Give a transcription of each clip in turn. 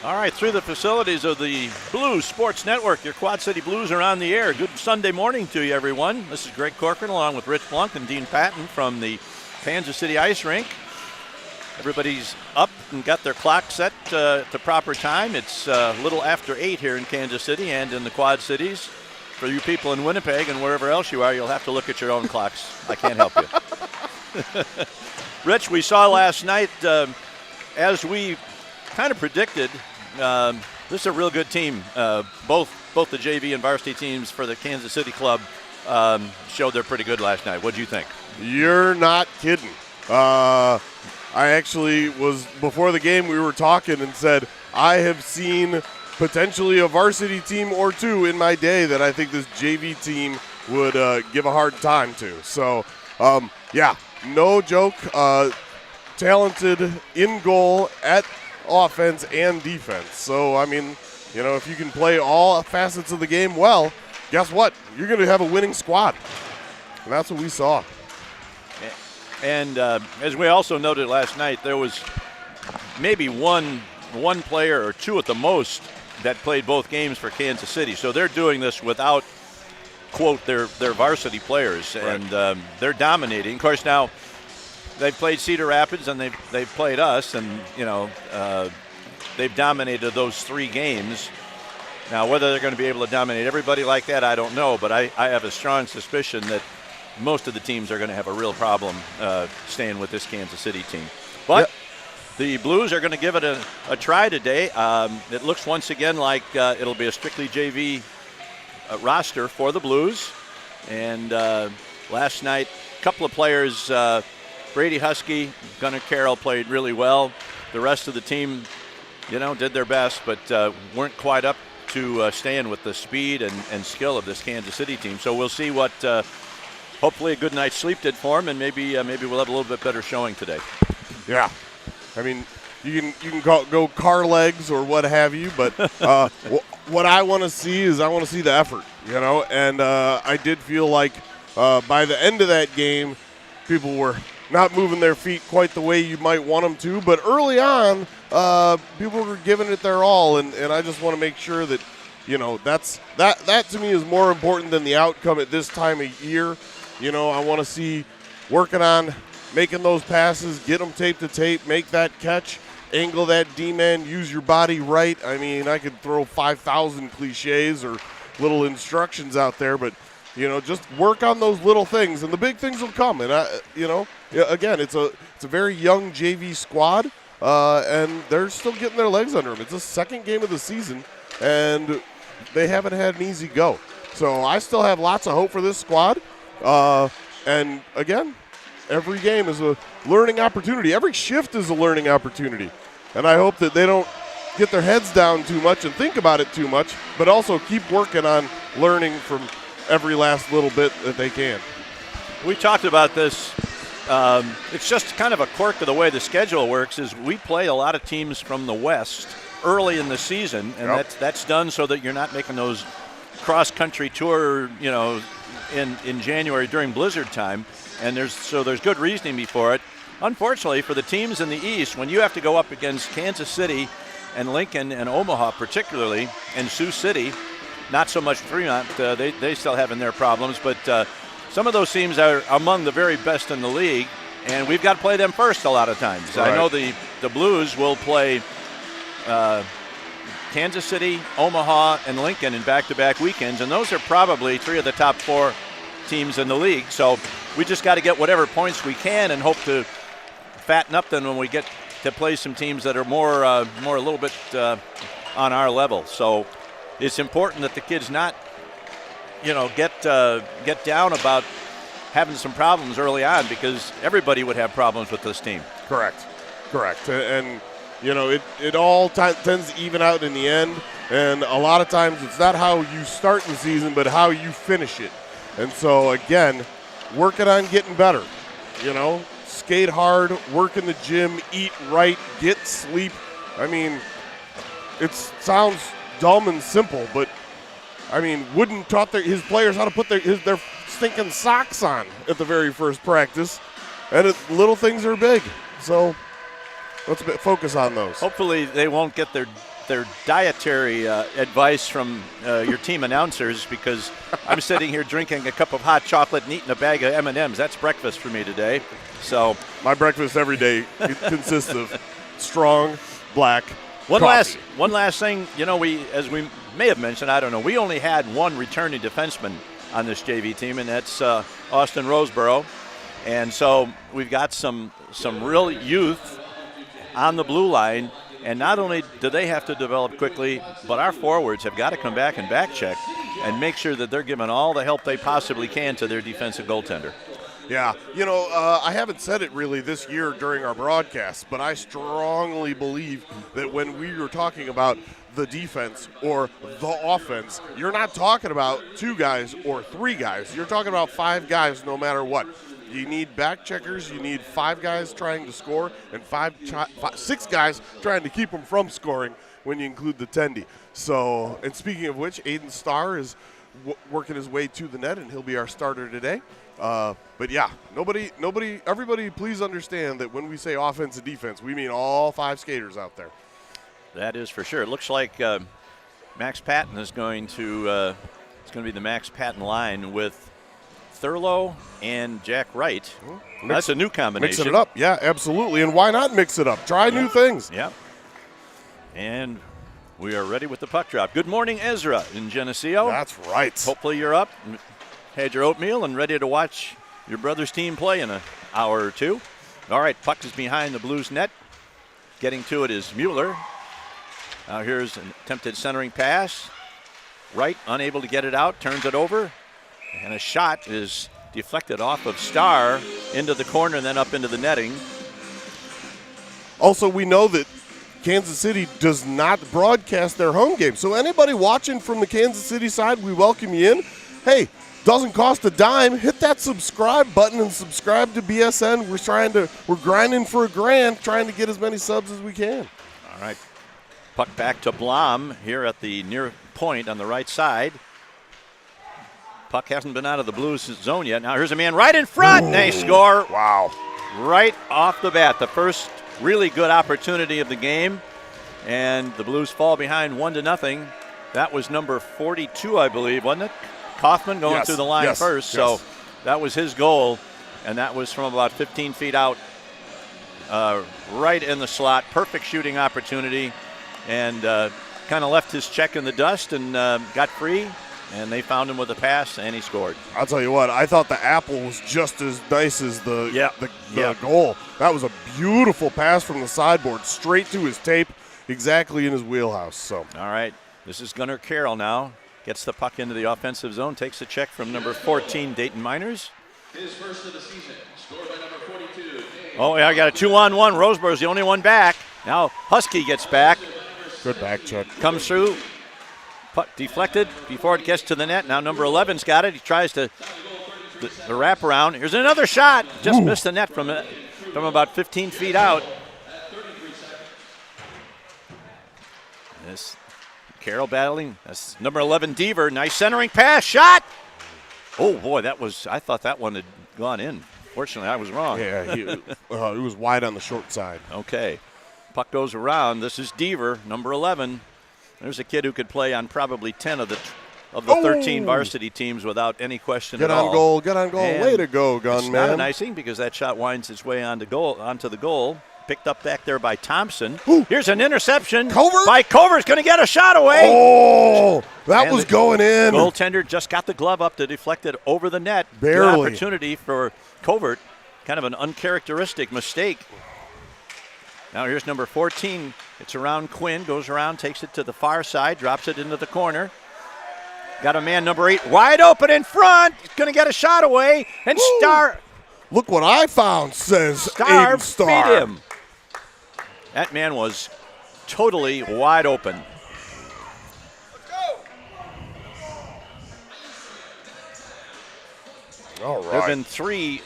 All right, through the facilities of the Blues Sports Network, your Quad City Blues are on the air. Good Sunday morning to you, everyone. This is Greg Corcoran along with Rich Blunk and Dean Patton from the Kansas City Ice Rink. Everybody's up and got their clock set to proper time. It's a little after 8 here in Kansas City and in the Quad Cities. For you people in Winnipeg and wherever else you are, you'll have to look at your own clocks. I can't help you. Rich, we saw last night, as we kind of predicted, this is a real good team. Both the JV and varsity teams for the Kansas City club showed they're pretty good last night. What do you think? You're not kidding. I actually was, before the game, we were talking and said, I have seen potentially a varsity team or two in my day that I think this JV team would give a hard time to. So, yeah, no joke. Talented in goal at offense and defense. So, I mean, you know, if you can play all facets of the game well, guess what? You're going to have a winning squad. And that's what we saw. And as we also noted last night, there was maybe one player or two at the most that played both games for Kansas City. So they're doing this without, quote, their varsity players. Right. And they're dominating. Of course, now they've played Cedar Rapids and they've played us, and you know they've dominated those 3 games. Now, whether they're going to be able to dominate everybody like that, I don't know. But I have a strong suspicion that most of the teams are going to have a real problem staying with this Kansas City team. But the Blues are going to give it a try today. It looks once again like it'll be a strictly JV roster for the Blues. And last night, a couple of players, Brady Husky, Gunnar Carroll played really well. The rest of the team, you know, did their best, but weren't quite up to staying with the speed and skill of this Kansas City team. So we'll see what hopefully a good night's sleep did for them, and maybe we'll have a little bit better showing today. Yeah. I mean, you can go car legs or what have you, but what I want to see is I want to see the effort, you know, and I did feel like by the end of that game, people were not moving their feet quite the way you might want them to, but early on, people were giving it their all, and I just want to make sure that, you know, that to me is more important than the outcome at this time of year. You know, I want to see working on making those passes, get them tape to tape, make that catch, angle that D-man, use your body right. I mean, I could throw 5,000 cliches or little instructions out there, but, you know, just work on those little things, and the big things will come. And, you know, again, it's a very young JV squad, and they're still getting their legs under them. It's the second game of the season, and they haven't had an easy go. So I still have lots of hope for this squad. And, again, every game is a learning opportunity. Every shift is a learning opportunity. And I hope that they don't get their heads down too much and think about it too much, but also keep working on learning from every last little bit that they can. We talked about this. It's just kind of a quirk of the way the schedule works is we play a lot of teams from the West early in the season, and that's done so that you're not making those cross-country tour, you know, in January during blizzard time, and there's good reasoning before it. Unfortunately, for the teams in the East, when you have to go up against Kansas City and Lincoln and Omaha particularly, and Sioux City, not so much Fremont, they still having their problems, but some of those teams are among the very best in the league, and we've got to play them first a lot of times. Right. I know the Blues will play Kansas City, Omaha, and Lincoln in back-to-back weekends, and those are probably 3 of the top 4 teams in the league. So we just got to get whatever points we can and hope to fatten up then when we get to play some teams that are more a little bit on our level. So it's important that the kids not, you know, get down about having some problems early on, because everybody would have problems with this team. Correct. And you know, it all tends to even out in the end, and a lot of times it's not how you start the season, but how you finish it. And so, again, working on getting better, you know, skate hard, work in the gym, eat right, get sleep. I mean, it sounds dumb and simple, but, I mean, Wooden taught his players how to put their stinking socks on at the very first practice, and little things are big. So let's focus on those. Hopefully they won't get their their dietary advice from your team announcers, because I'm sitting here drinking a cup of hot chocolate and eating a bag of M&Ms. That's breakfast for me today. So my breakfast every day consists of strong black One coffee. last thing, as we may have mentioned, I don't know, we only had one returning defenseman on this JV team, and that's Austin Roseborough. And so we've got some real youth on the blue line, and not only do they have to develop quickly, but our forwards have got to come back and back check and make sure that they're giving all the help they possibly can to their defensive goaltender. Yeah, I haven't said it really this year during our broadcast, but I strongly believe that when we were talking about the defense or the offense, you're not talking about 2 guys or 3 guys. You're talking about 5 guys no matter what. You need back checkers, you need 5 guys trying to score, and 6 guys trying to keep them from scoring when you include the tendy. So, and speaking of which, Aiden Starr is working his way to the net, and he'll be our starter today. But yeah, everybody please understand that when we say offense and defense, we mean all 5 skaters out there. That is for sure. It looks like Max Patton is going to be the Max Patton line with Thurlow and Jack Wright. That's a new combination. Mixing it up, yeah, absolutely. And why not mix it up? Try new things. Yeah. And we are ready with the puck drop. Good morning, Ezra in Geneseo. That's right. Hopefully you're up, had your oatmeal, and ready to watch your brother's team play in an hour or two. All right, puck is behind the Blues net. Getting to it is Mueller. Now here's an attempted centering pass. Wright unable to get it out, turns it over. And a shot is deflected off of Starr into the corner and then up into the netting. Also, we know that Kansas City does not broadcast their home game. So anybody watching from the Kansas City side, we welcome you in. Hey, doesn't cost a dime. Hit that subscribe button and subscribe to BSN. We're grinding for a grand, trying to get as many subs as we can. All right. Puck back to Blom here at the near point on the right side. Puck hasn't been out of the Blues zone yet. Now here's a man right in front. They score. Wow. Right off the bat. The first really good opportunity of the game. And the Blues fall behind 1-0. That was number 42, I believe, wasn't it? Kaufman going through the line first. So that was his goal. And that was from about 15 feet out, right in the slot. Perfect shooting opportunity. And kind of left his check in the dust and got free. And they found him with a pass, and he scored. I'll tell you what, I thought the apple was just as nice as the goal. That was a beautiful pass from the sideboard, straight to his tape, exactly in his wheelhouse. So, all right, this is Gunnar Carroll now. Gets the puck into the offensive zone, takes a check from number 14, Dayton Miners. His first of the season, scored by number 42. Oh, yeah, I got a 2-on-1. Roseborough's the only one back. Now Husky gets back. Good back check. Comes through. Puck deflected before it gets to the net. Now number 11's got it. He tries to the wrap around. Here's another shot. Just missed the net from about 15 feet out. This Carroll battling. That's number 11, Deaver. Nice centering pass. Shot. Oh, boy, I thought that one had gone in. Fortunately, I was wrong. Yeah, it was wide on the short side. Okay. Puck goes around. This is Deaver, number 11. There's a kid who could play on probably 10 of the 13 varsity teams without any question at all. Get on goal. And way to go, gunman. It's not an icing because that shot winds its way onto the goal. Picked up back there by Thompson. Ooh. Here's an interception Covert? by Covert's going to get a shot away. Oh, that was going in. Goaltender just got the glove up to deflect it over the net. Barely. Good opportunity for Covert. Kind of an uncharacteristic mistake. Now here's number 14. It's around Quinn, goes around, takes it to the far side, drops it into the corner. Got a man, number 8, wide open in front. He's going to get a shot away. And Woo. Starr. Look what I found, says Starr Aiden Starr. beat him. That man was totally wide open. All right. There have been 3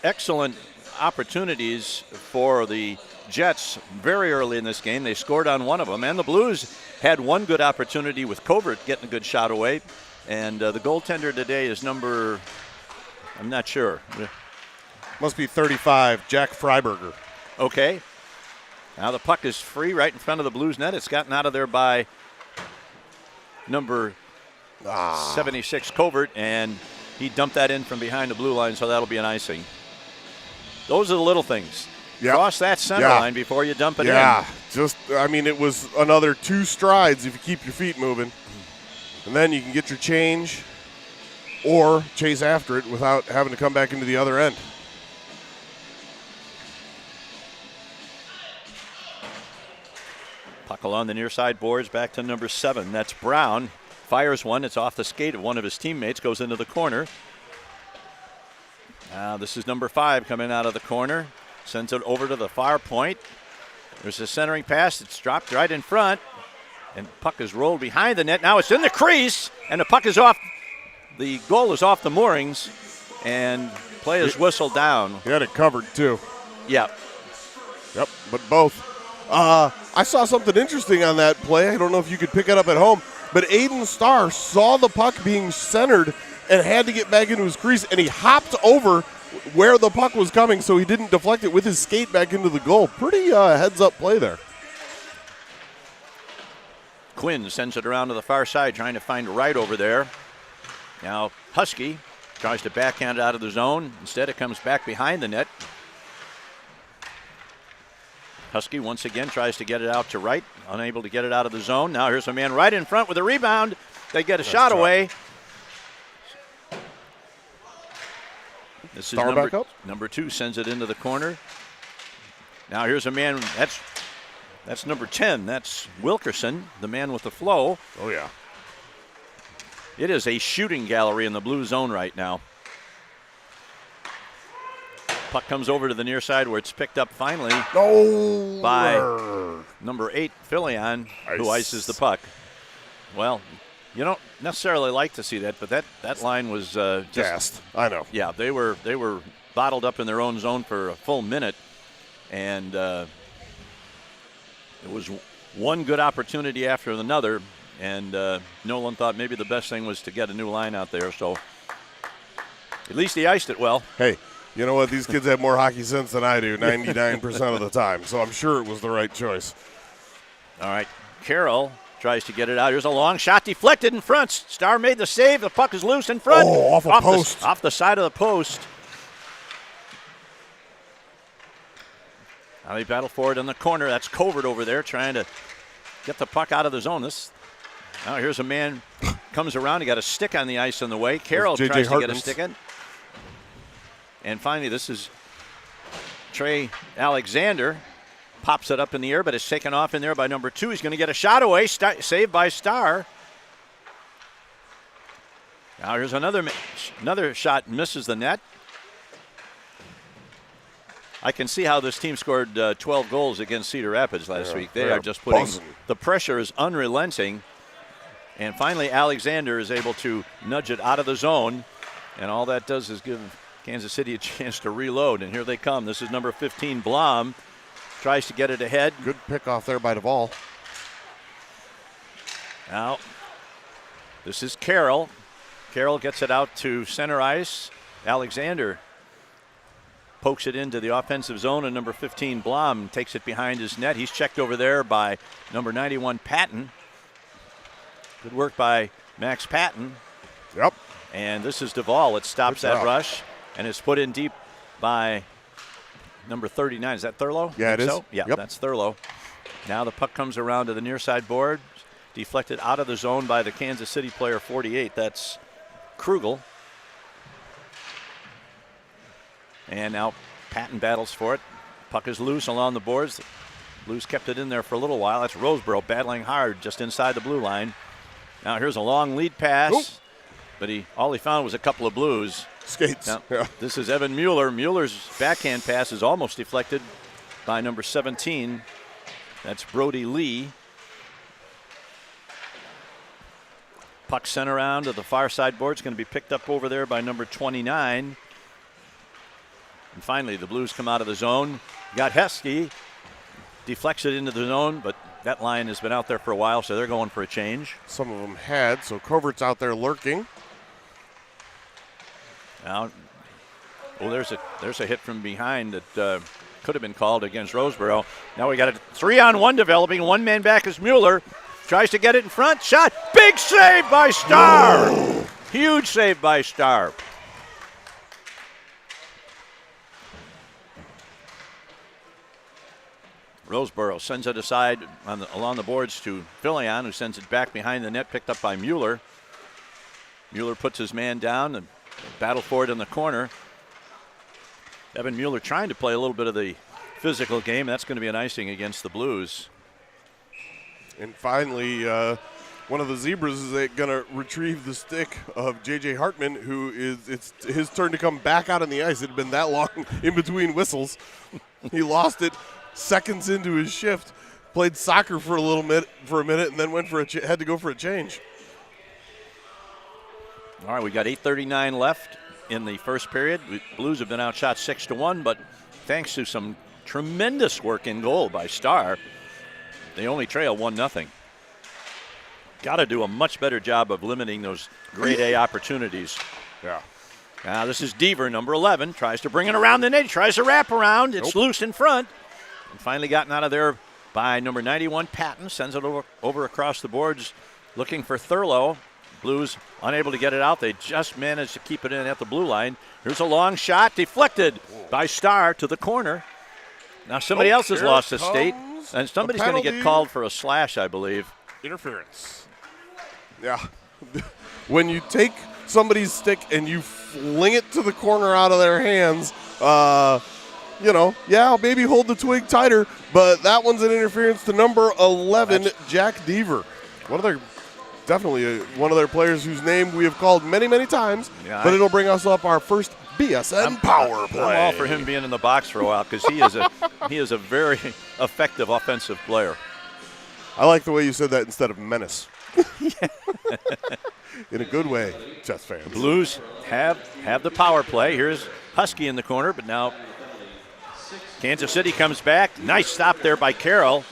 excellent opportunities for the Jets very early in this game. They scored on one of them, and the Blues had one good opportunity with Covert getting a good shot away. And the goaltender today is number, I'm not sure. Must be 35, Jack Freiberger. Okay. Now the puck is free right in front of the Blues net. It's gotten out of there by number 76 Covert, and he dumped that in from behind the blue line, so that'll be an icing. Those are the little things. Yep. Cross that center line before you dump it in. Yeah, it was another 2 strides if you keep your feet moving. And then you can get your change or chase after it without having to come back into the other end. Puck along the near side boards back to number 7. That's Brown. Fires one. It's off the skate of one of his teammates. Goes into the corner. Now this is number 5 coming out of the corner. Sends it over to the far point. There's a centering pass. It's dropped right in front. And puck is rolled behind the net. Now it's in the crease. And the puck is off. The goal is off the moorings. And play is whistled down. He had it covered too. Yeah. Yep, but both. I saw something interesting on that play. I don't know if you could pick it up at home. But Aiden Starr saw the puck being centered and had to get back into his crease. And he hopped over where the puck was coming so he didn't deflect it with his skate back into the goal. Pretty heads-up play there. Quinn sends it around to the far side, trying to find Wright over there. Now Husky tries to backhand it out of the zone. Instead, it comes back behind the net. Husky once again tries to get it out to Wright, unable to get it out of the zone. Now here's a man right in front with a rebound. They get a shot away. This is number 2 sends it into the corner. Now here's a man, that's number 10. That's Wilkerson, the man with the flow. Oh, yeah. It is a shooting gallery in the blue zone right now. Puck comes over to the near side where it's picked up finally by number 8, Filion, who ices the puck. Well, you don't necessarily like to see that, but that line was just gassed. I know. Yeah, they were bottled up in their own zone for a full minute, and it was one good opportunity after another, and Nolan thought maybe the best thing was to get a new line out there, so at least he iced it well. Hey, you know what? These kids have more hockey sense than I do 99% of the time, so I'm sure it was the right choice. All right, Carroll tries to get it out. Here's a long shot deflected in front. Starr made the save. The puck is loose in front. Oh, off a post. Off the side of the post. Now they battle for it in the corner. That's Covert over there trying to get the puck out of the zone. Now here's a man comes around. He got a stick on the ice on the way. Carroll tries to get a stick in. And finally, this is Trey Alexander. Pops it up in the air, but it's taken off in there by number 2. He's going to get a shot away. Saved by Starr. Now here's another shot. Misses the net. I can see how this team scored 12 goals against Cedar Rapids last week. They are just putting the pressure is unrelenting. And finally, Alexander is able to nudge it out of the zone. And all that does is give Kansas City a chance to reload. And here they come. This is number 15, Blom. Tries to get it ahead. Good pick off there by Duvall. Now, this is Carroll. Carroll gets it out to center ice. Alexander pokes it into the offensive zone, and number 15, Blom, takes it behind his net. He's checked over there by number 91, Patton. Good work by Max Patton. Yep. And this is Duvall. It stops that rush, and it's put in deep by number 39. Is that Thurlow? Yeah, it is. So? Yeah, that's Thurlow. Now the puck comes around to the near side board, deflected out of the zone by the Kansas City player 48. That's Krugel. And now Patton battles for it. Puck is loose along the boards. Blues kept it in there for a little while. That's Roseboro battling hard just inside the blue line. Now here's a long lead pass, but all he found was a couple of Blues. Skates. Now, this is Evan Mueller. Mueller's backhand pass is almost deflected by number 17. That's Brody Lee. Puck sent around to the far side board. It's going to be picked up over there by number 29. And finally, the Blues come out of the zone. Got Heskey. Deflects it into the zone, but that line has been out there for a while, so they're going for a change. Some of them had, so Covert's out there lurking. Now, there's a hit from behind that could have been called against Roseboro. Now we got 3-on-1 developing. One man back is Mueller. Tries to get it in front. Shot. Big save by Starr. Huge save by Starr. Roseboro sends it aside along the boards to Filion, who sends it back behind the net, picked up by Mueller. Mueller puts his man down and battle for it in the corner. Evan Mueller trying to play a little bit of the physical game. That's going to be an icing against the Blues. And finally, one of the Zebras is going to retrieve the stick of J.J. Hartman, it's his turn to come back out on the ice. It had been that long in between whistles. He lost it seconds into his shift, played soccer for a minute, and then had to go for a change. All right, we got 8:39 left in the first period. Blues have been outshot 6-1, but thanks to some tremendous work in goal by Starr, they only trail 1-0. Got to do a much better job of limiting those grade A opportunities. Yeah. Now this is Deaver, number 11, tries to bring it around the net, tries to wrap around. It's loose in front. And finally gotten out of there by number 91, Patton. Sends it over across the boards, looking for Thurlow. Blues unable to get it out. They just managed to keep it in at the blue line. Here's a long shot, deflected by Starr to the corner. Now somebody else has lost a state, and somebody's going to get called for a slash, I believe. Interference. Yeah. When you take somebody's stick and you fling it to the corner out of their hands, maybe hold the twig tighter, but that one's an interference to number 11, Jack Deaver. Definitely one of their players whose name we have called many, many times, but it'll bring us up our first BSN power play. I'm all for him being in the box for a while because he is a very effective offensive player. I like the way you said that instead of menace. In a good way, Jets fans. Blues have the power play. Here's Husky in the corner, but now Kansas City comes back. Nice stop there by Carroll.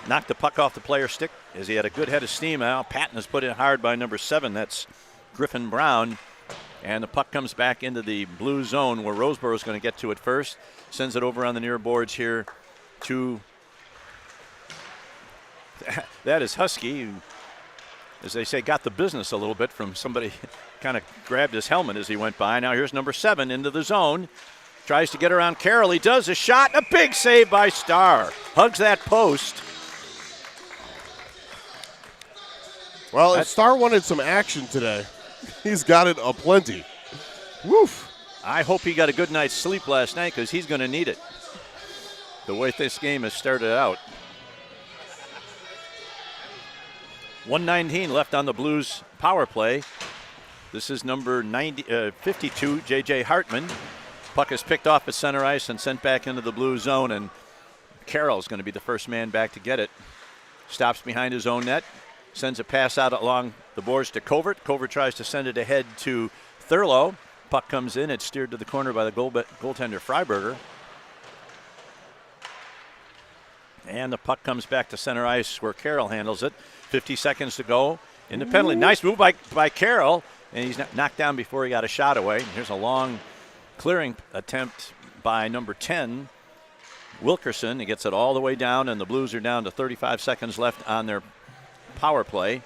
Knocked the puck off the player's stick as he had a good head of steam. Now Patton is put in hard by number 7. That's Griffin Brown. And the puck comes back into the blue zone where Roseboro is going to get to it first. Sends it over on the near boards here to that is Husky, who, as they say, got the business a little bit from somebody kind of grabbed his helmet as he went by. Now here's number 7 into the zone. Tries to get around Carroll. He does a shot. A big save by Starr. Hugs that post. Well, if Starr wanted some action today, he's got it aplenty. Woof. I hope he got a good night's sleep last night because he's going to need it. The way this game has started out. 1:19 left on the Blues power play. This is number 52, J.J. Hartman. Puck is picked off at center ice and sent back into the blue zone, and Carroll's going to be the first man back to get it. Stops behind his own net, sends a pass out along the boards to Covert. Covert tries to send it ahead to Thurlow. Puck comes in. It's steered to the corner by the goaltender Freiberger. And the puck comes back to center ice where Carroll handles it. 50 seconds to go in the penalty. Nice move by Carroll, and he's knocked down before he got a shot away. Here's a long clearing attempt by number 10, Wilkerson. He gets it all the way down, and the Blues are down to 35 seconds left on their power play.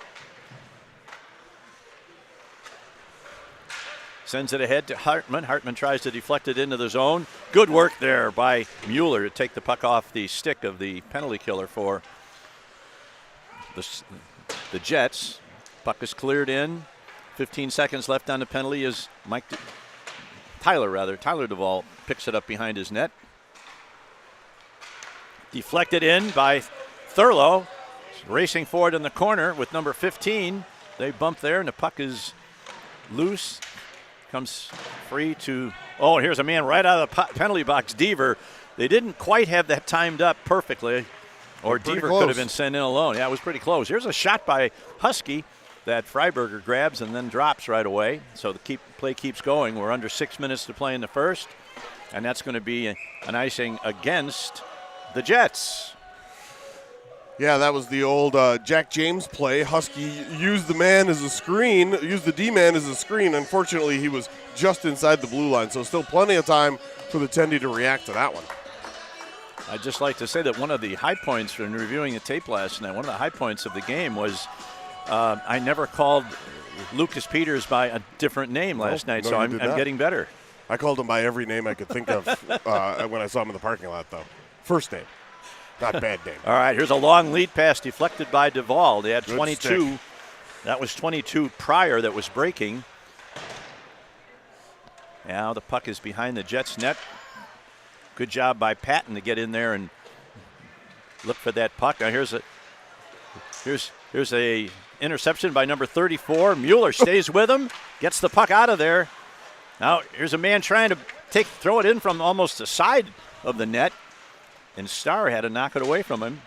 Sends it ahead to Hartman. Hartman tries to deflect it into the zone. Good work there by Mueller to take the puck off the stick of the penalty killer for the Jets. Puck is cleared in. 15 seconds left on the penalty as Tyler Duvall picks it up behind his net. Deflected in by Thurlow. Racing forward in the corner with number 15. They bump there, and the puck is loose. Comes free to, here's a man right out of the penalty box, Deaver. They didn't quite have that timed up perfectly, or Deaver could have been sent in alone. Yeah, it was pretty close. Here's a shot by Husky that Freiberger grabs and then drops right away. So the play keeps going. We're under 6 minutes to play in the first, and that's going to be an icing against the Jets. Yeah, that was the old Jack James play. Husky used the man as a screen, used the D-man as a screen. Unfortunately, he was just inside the blue line, so still plenty of time for the Tendy to react to that one. I'd just like to say that one of the high points from reviewing the tape last night, one of the high points of the game was I never called Lucas Peters by a different name last night, so I'm getting better. I called him by every name I could think of when I saw him in the parking lot, though. First name, not bad name. All right, here's a long lead pass deflected by Duvall. They had Good 22. stick. That was 22 prior that was breaking. Now the puck is behind the Jets' net. Good job by Patton to get in there and look for that puck. Now here's a interception by number 34. Mueller stays with him, gets the puck out of there. Now here's a man trying to throw it in from almost the side of the net, and Starr had to knock it away from him.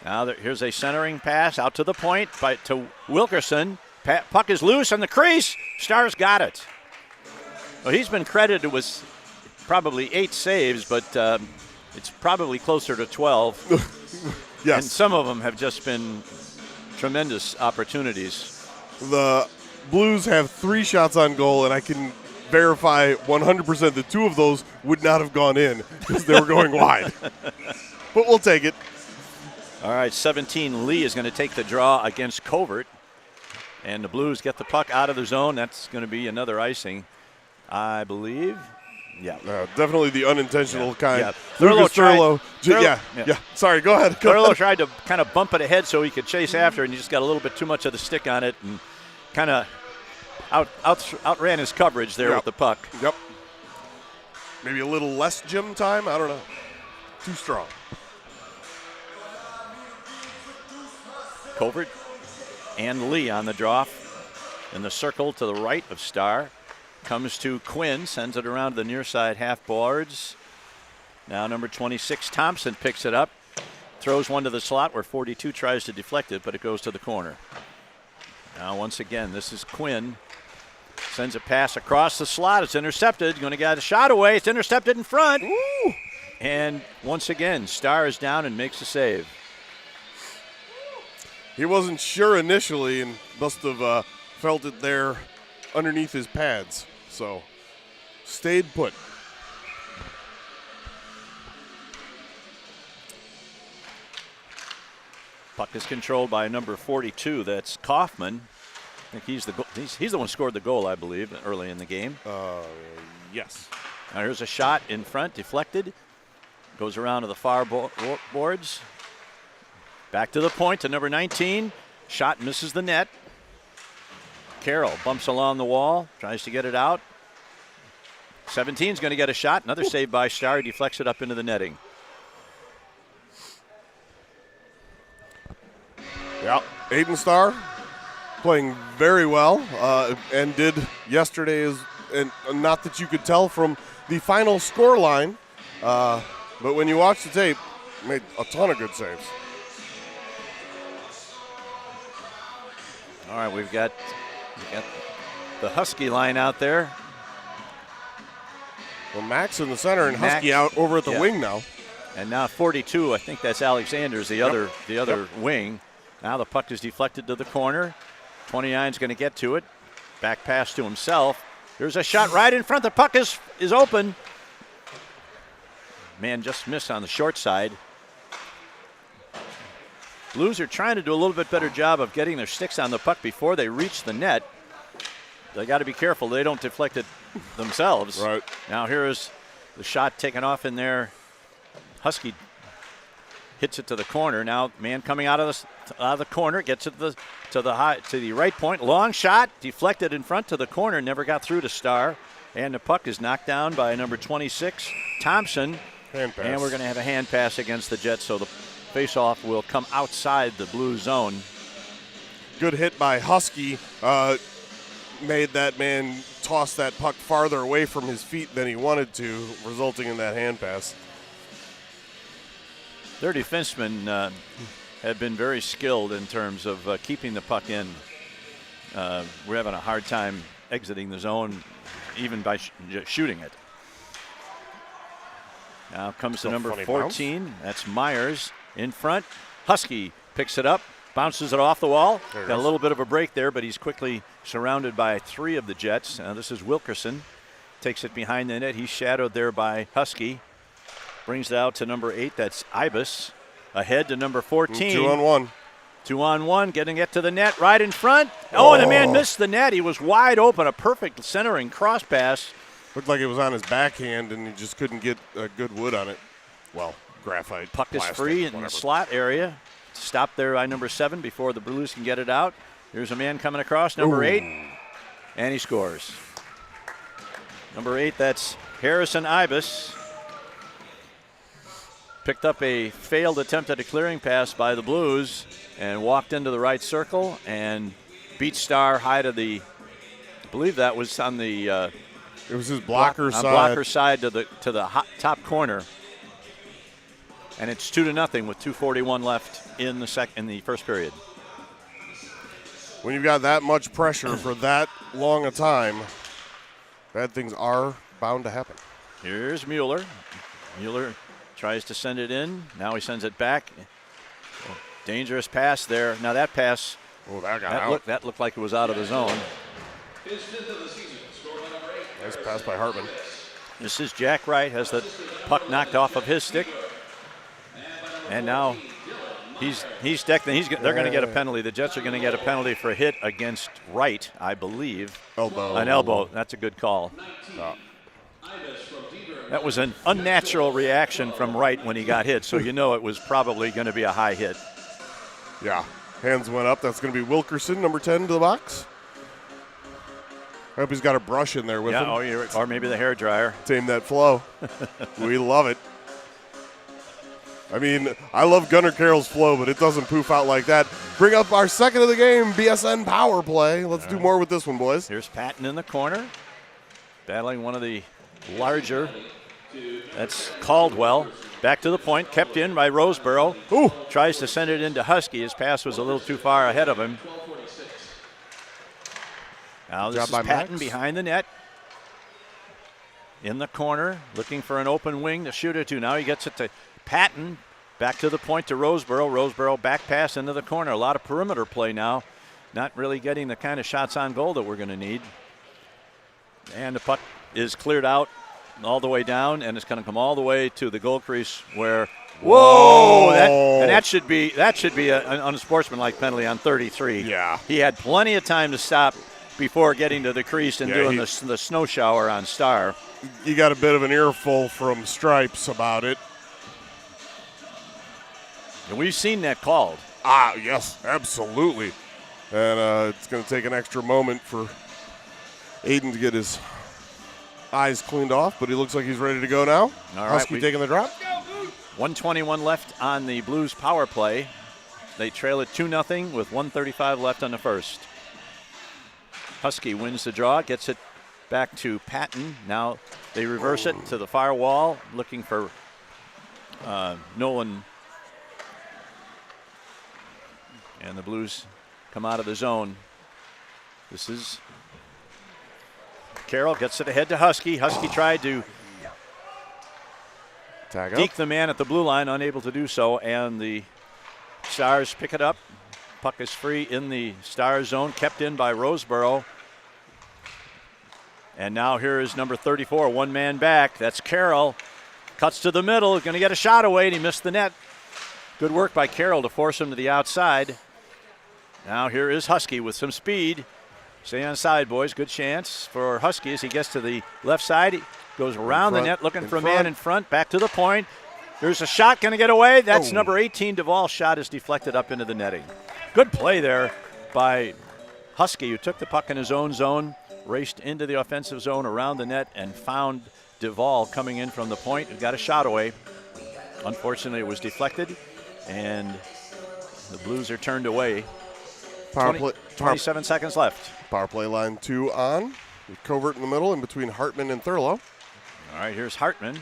Now here's a centering pass out to the point to Wilkerson. Puck is loose on the crease. Starr's got it. Well, he's been credited with probably 8 saves, but it's probably closer to 12. Yes. And some of them have just been tremendous opportunities. The Blues have 3 shots on goal, and I can verify 100% that 2 of those would not have gone in because they were going wide. But we'll take it. All right, 17 Lee is going to take the draw against Covert. And the Blues get the puck out of the zone. That's going to be another icing, I believe. Yeah. Definitely the unintentional kind. Yeah. Thurlow. Yeah. Sorry, go ahead. Thurlow tried to kind of bump it ahead so he could chase after, and he just got a little bit too much of the stick on it and kind of outran his coverage there with the puck. Yep. Maybe a little less gym time. I don't know. Too strong. Covert and Lee on the draw. In the circle to the right of Starr. Comes to Quinn, sends it around to the near side half boards. Now number 26, Thompson, picks it up. Throws one to the slot where 42 tries to deflect it, but it goes to the corner. Now once again, this is Quinn. Sends a pass across the slot. It's intercepted. Going to get a shot away. It's intercepted in front. Ooh. And once again, Starr is down and makes a save. He wasn't sure initially and must have felt it there underneath his pads. So, stayed put. Puck is controlled by number 42. That's Kaufman. I think he's the one who scored the goal, I believe, early in the game. Yes. Now here's a shot in front, deflected. Goes around to the far boards. Back to the point to number 19. Shot misses the net. Carroll bumps along the wall, tries to get it out. 17's going to get a shot. Another save by Starr. He deflects it up into the netting. Yeah, Aiden Starr playing very well and did yesterday, and not that you could tell from the final score line, but when you watch the tape, made a ton of good saves. All right, we've got the Husky line out there. Well, Max in the center and Husky out over at the wing now. And now 42, I think that's Alexander's the other wing. Now the puck is deflected to the corner. 29's going to get to it. Back pass to himself. There's a shot right in front. The puck is open. Man just missed on the short side. Blues are trying to do a little bit better job of getting their sticks on the puck before they reach the net. They got to be careful they don't deflect it themselves. Right. Now here is the shot taken off in there. Husky hits it to the corner. Now man coming out of the corner, gets it to the right point. Long shot, deflected in front to the corner, never got through to Starr. And the puck is knocked down by number 26, Thompson. Hand pass. And we're going to have a hand pass against the Jets, so the face-off will come outside the blue zone. Good hit by Husky. Made that man toss that puck farther away from his feet than he wanted to, resulting in that hand pass. Their defensemen have been very skilled in terms of keeping the puck in. We're having a hard time exiting the zone, even by shooting it. Now comes to number 14. Bounce. That's Myers in front. Husky picks it up, bounces it off the wall. Got a little bit of a break there, but he's quickly surrounded by 3 of the Jets. Now this is Wilkerson. Takes it behind the net. He's shadowed there by Husky. Brings it out to number 8. That's Ibis. Ahead to number 14. 2-on-1. 2-on-1, getting it to the net right in front. Oh, and the man missed the net. He was wide open. A perfect centering cross pass. Looked like it was on his backhand, and he just couldn't get a good wood on it. Well, graphite. Puck is plastic, free in whatever. the slot area. Stopped there by number 7 before the Blues can get it out. Here's a man coming across, number 8, and he scores. Number 8, that's Harrison Ibis. Picked up a failed attempt at a clearing pass by the Blues and walked into the right circle and beat Star high to the, I believe that was on the it was his blocker side. Blocker side to the top corner. And it's 2-0 with 2:41 left in the first period. When you've got that much pressure for that long a time, bad things are bound to happen. Here's Mueller. Mueller tries to send it in. Now he sends it back. Dangerous pass there. Now that pass, that looked like it was out of the zone. His 5th of the season. Scored by number 8. Nice pass by Hartman. This is Jack Wright, has the puck knocked off of his stick. And now he's decked. They're going to get a penalty. The Jets are going to get a penalty for a hit against Wright, I believe. An elbow. That's a good call. That was an unnatural reaction from Wright when he got hit, so you know it was probably going to be a high hit. Yeah, hands went up. That's going to be Wilkerson, number 10, to the box. I hope he's got a brush in there with him. Or maybe the hair dryer. Tame that flow. We love it. I mean, I love Gunnar Carroll's flow, but it doesn't poof out like that. Bring up our second of the game, BSN power play. Let's do more with this one, boys. Here's Patton in the corner, battling one of the larger. That's Caldwell. Back to the point, kept in by Roseboro. Ooh. Tries to send it into Husky. His pass was a little too far ahead of him. Now this is Patton behind the net. In the corner, looking for an open wing to shoot it to. Now he gets it to Patton. Back to the point to Roseboro. Roseboro back pass into the corner. A lot of perimeter play now. Not really getting the kind of shots on goal that we're going to need. And the puck is cleared out all the way down, and it's going to come all the way to the goal crease where, whoa! That should be an unsportsmanlike penalty on 33. Yeah. He had plenty of time to stop before getting to the crease and doing the snow shower on Star. You got a bit of an earful from Stripes about it. And we've seen that called. Yes, absolutely. And it's going to take an extra moment for Aiden to get his eyes cleaned off, but he looks like he's ready to go now. All right, Husky taking the drop. 1:21 left on the Blues power play. They trail it 2-0 with 1:35 left on the first. Husky wins the draw, gets it back to Patton. Now they reverse it to the far wall, looking for Nolan. And the Blues come out of the zone. This is Carroll, gets it ahead to Husky. Husky tried to deke the man at the blue line, unable to do so, and the Stars pick it up. Puck is free in the Stars zone, kept in by Roseboro. And now here is number 34, one man back. That's Carroll. Cuts to the middle, going to get a shot away, and he missed the net. Good work by Carroll to force him to the outside. Now here is Husky with some speed. Stay on side, boys. Good chance for Husky as he gets to the left side. He goes around the net looking for a man in front. Back to the point. There's a shot going to get away. That's number 18, Duvall's shot is deflected up into the netting. Good play there by Husky, who took the puck in his own zone, raced into the offensive zone around the net, and found Duvall coming in from the point and got a shot away. Unfortunately, it was deflected, and the Blues are turned away. 27 seconds left. Power play line 2 on, with Covert in the middle in between Hartman and Thurlow. All right, here's Hartman.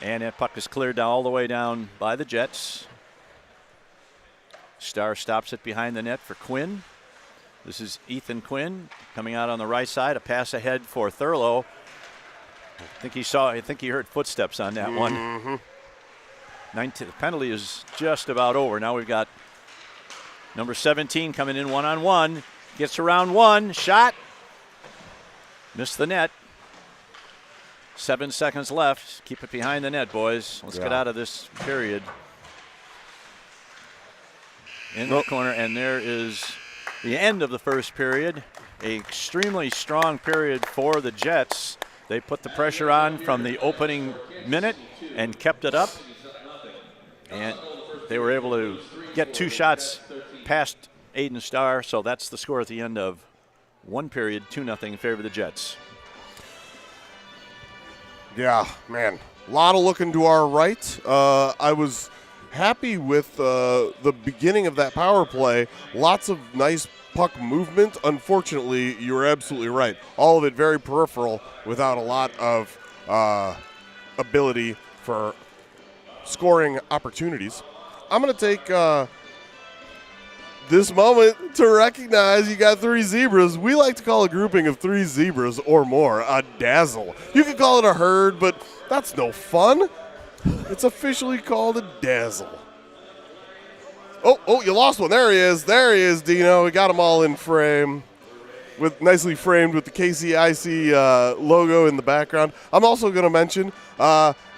And that puck is cleared down all the way down by the Jets. Star stops it behind the net for Quinn. This is Ethan Quinn coming out on the right side. A pass ahead for Thurlow. I think he heard footsteps on that one. 19, the penalty is just about over. Now we've got number 17 coming in one-on-one. Gets around one. Shot. Missed the net. 7 seconds left. Keep it behind the net, boys. Let's get out of this period. In the corner, and there is the end of the first period. An extremely strong period for the Jets. They put the pressure on from the opening minute and kept it up. And they were able to get 2 shots past Aiden Starr, so that's the score at the end of one period, 2-0 in favor of the Jets. Yeah, man, a lot of looking to our right. I was happy with the beginning of that power play. Lots of nice puck movement. Unfortunately, you were absolutely right. All of it very peripheral without a lot of ability for scoring opportunities. I'm going to take this moment to recognize you got 3 zebras. We like to call a grouping of 3 zebras or more a dazzle. You could call it a herd, but that's no fun. It's officially called a dazzle. Oh, you lost one. There he is. There he is, Dino. We got them all in frame, nicely framed with the KCIC logo in the background. I'm also going to mention,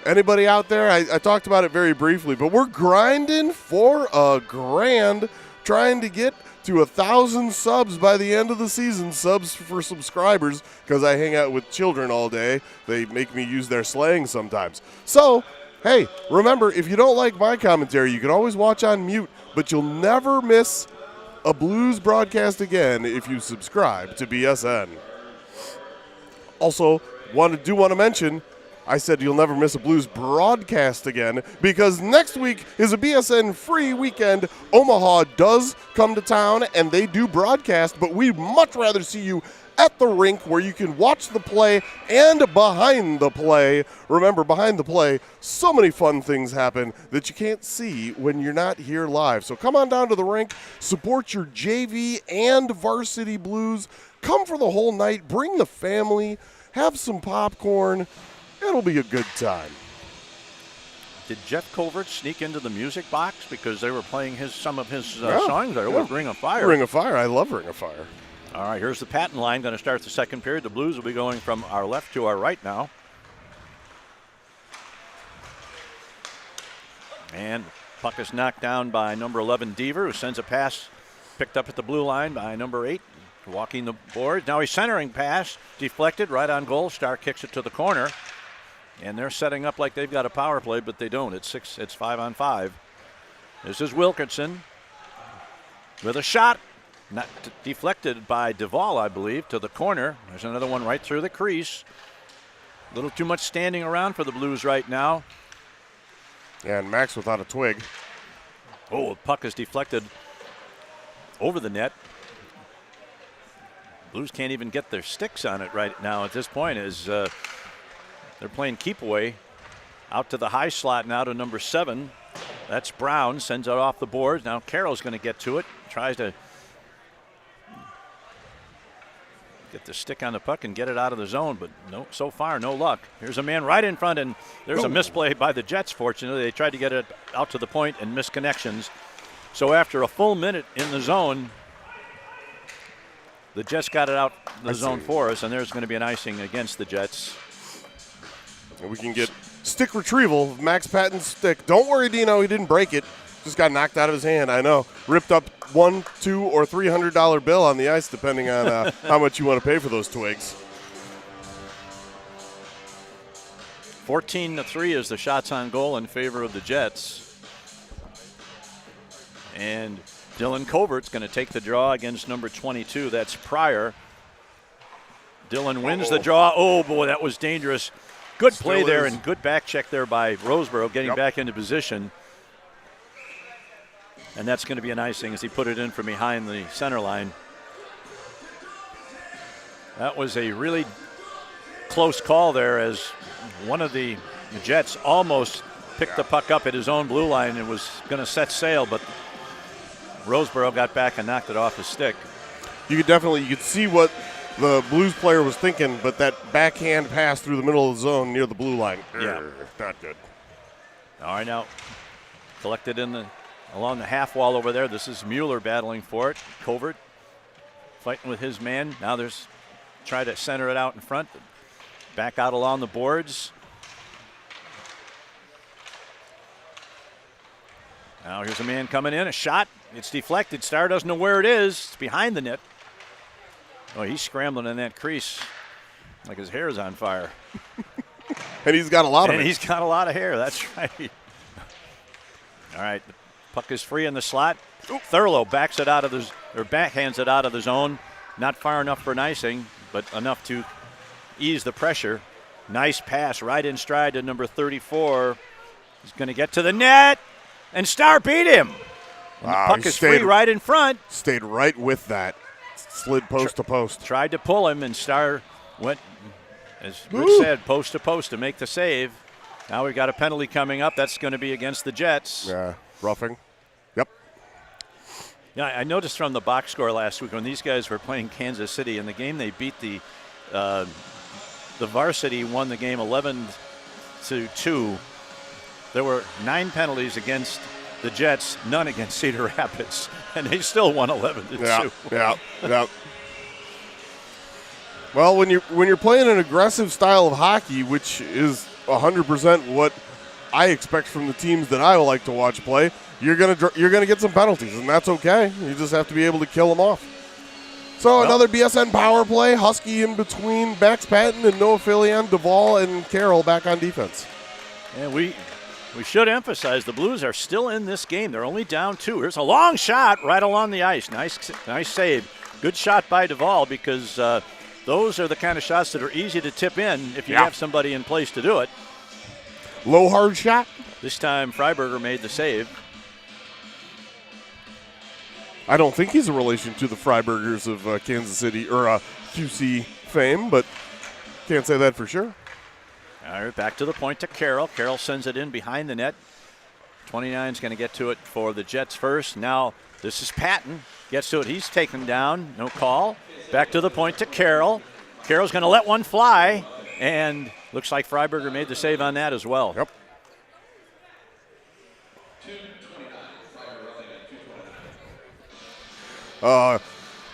anybody out there, I talked about it very briefly, but we're grinding for a grand, trying to get to 1,000 subs by the end of the season. Subs for subscribers, because I hang out with children all day. They make me use their slang sometimes. So, hey, remember, if you don't like my commentary, you can always watch on mute, but you'll never miss a Blues broadcast again if you subscribe to BSN. Also, want to mention, I said you'll never miss a Blues broadcast again because next week is a BSN free weekend. Omaha does come to town and they do broadcast, but we'd much rather see you at the rink where you can watch the play and behind the play. Remember, behind the play, so many fun things happen that you can't see when you're not here live. So come on down to the rink, support your JV and varsity Blues. Come for the whole night, bring the family, have some popcorn. It'll be a good time. Did Jeff Covert sneak into the music box because they were playing some of his songs there? It was Ring of Fire. Ring of Fire. I love Ring of Fire. All right, here's the patent line going to start the second period. The Blues will be going from our left to our right now. And puck is knocked down by number 11, Deaver, who sends a pass picked up at the blue line by number 8, walking the board. Now he's centering pass, deflected, right on goal. Starr kicks it to the corner. And they're setting up like they've got a power play, but they don't. It's 5-on-5. This is Wilkinson with a shot. Not deflected by Duvall, I believe, to the corner. There's another one right through the crease. A little too much standing around for the Blues right now. And Max without a twig. Oh, the puck is deflected over the net. Blues can't even get their sticks on it right now at this point as they're playing keep away. Out to the high slot now to number 7. That's Brown, sends it off the board. Now Carroll's going to get to it. Tries to get the stick on the puck and get it out of the zone, but no, so far no luck. Here's a man right in front, and there's a misplay by the Jets, fortunately. They tried to get it out to the point and missed connections. So after a full minute in the zone, the Jets got it out the zone for us, and there's going to be an icing against the Jets. And we can get stick retrieval of Max Patton's stick. Don't worry, Dino, he didn't break it. Just got knocked out of his hand, I know. Ripped up $100, $200, or $300 bill on the ice, depending on how much you want to pay for those twigs. 14-3 is the shots on goal in favor of the Jets. And Dylan Covert's going to take the draw against number 22. That's Pryor. Dylan wins the draw. Oh, boy, that was dangerous. Good play there and good back check there by Roseboro, getting back into position. And that's going to be an icing as he put it in from behind the center line. That was a really close call there as one of the Jets almost picked the puck up at his own blue line and was going to set sail, but Roseboro got back and knocked it off his stick. You could see what the Blues player was thinking, but that backhand pass through the middle of the zone near the blue line, not good. All right, now collected along the half wall over there. This is Mueller battling for it. Covert fighting with his man. Now try to center it out in front. back out along the boards. Now here's a man coming in, a shot. It's deflected. Starr doesn't know where it is. It's behind the net. Oh, he's scrambling in that crease like his hair is on fire. And he's got a lot of And it. he's got a lot of hair. That's right. All right, the puck is free in the slot. Thurlow backs it out of backhands it out of the zone. Not far enough for an icing, but enough to ease the pressure. Nice pass right in stride to number 34. He's going to get to the net, and Starr beat him. And the puck is free right in front. Stayed right with that. Slid post to post. Tried to pull him, and Starr went, as Rich said, post to post to make the save. Now we've got a penalty coming up. That's going to be against the Jets. Yeah, roughing. Yep. Yeah, I noticed from the box score last week when these guys were playing Kansas City in the game they beat the Varsity won the game 11-2. There were 9 penalties against the Jets, none against Cedar Rapids, and they still won 11-2. Yeah. Well, when you're playing an aggressive style of hockey, which is 100% what I expect from the teams that I like to watch play, you're gonna get some penalties, and that's okay. You just have to be able to kill them off. So another BSN power play. Husky in between Max Patton and Noah Filian, Duvall, and Carroll back on defense. And we should emphasize the Blues are still in this game. They're only down 2. Here's a long shot right along the ice. Nice save. Good shot by Duvall because those are the kind of shots that are easy to tip in if you have somebody in place to do it. Low hard shot. This time Freiberger made the save. I don't think he's a relation to the Freibergers of Kansas City or QC fame, but can't say that for sure. All right, back to the point to Carroll. Carroll sends it in behind the net. 29 is going to get to it for the Jets first. Now this is Patton. Gets to it. He's taken down. No call. Back to the point to Carroll. Carroll's going to let one fly, and looks like Freiberger made the save on that as well. Yep.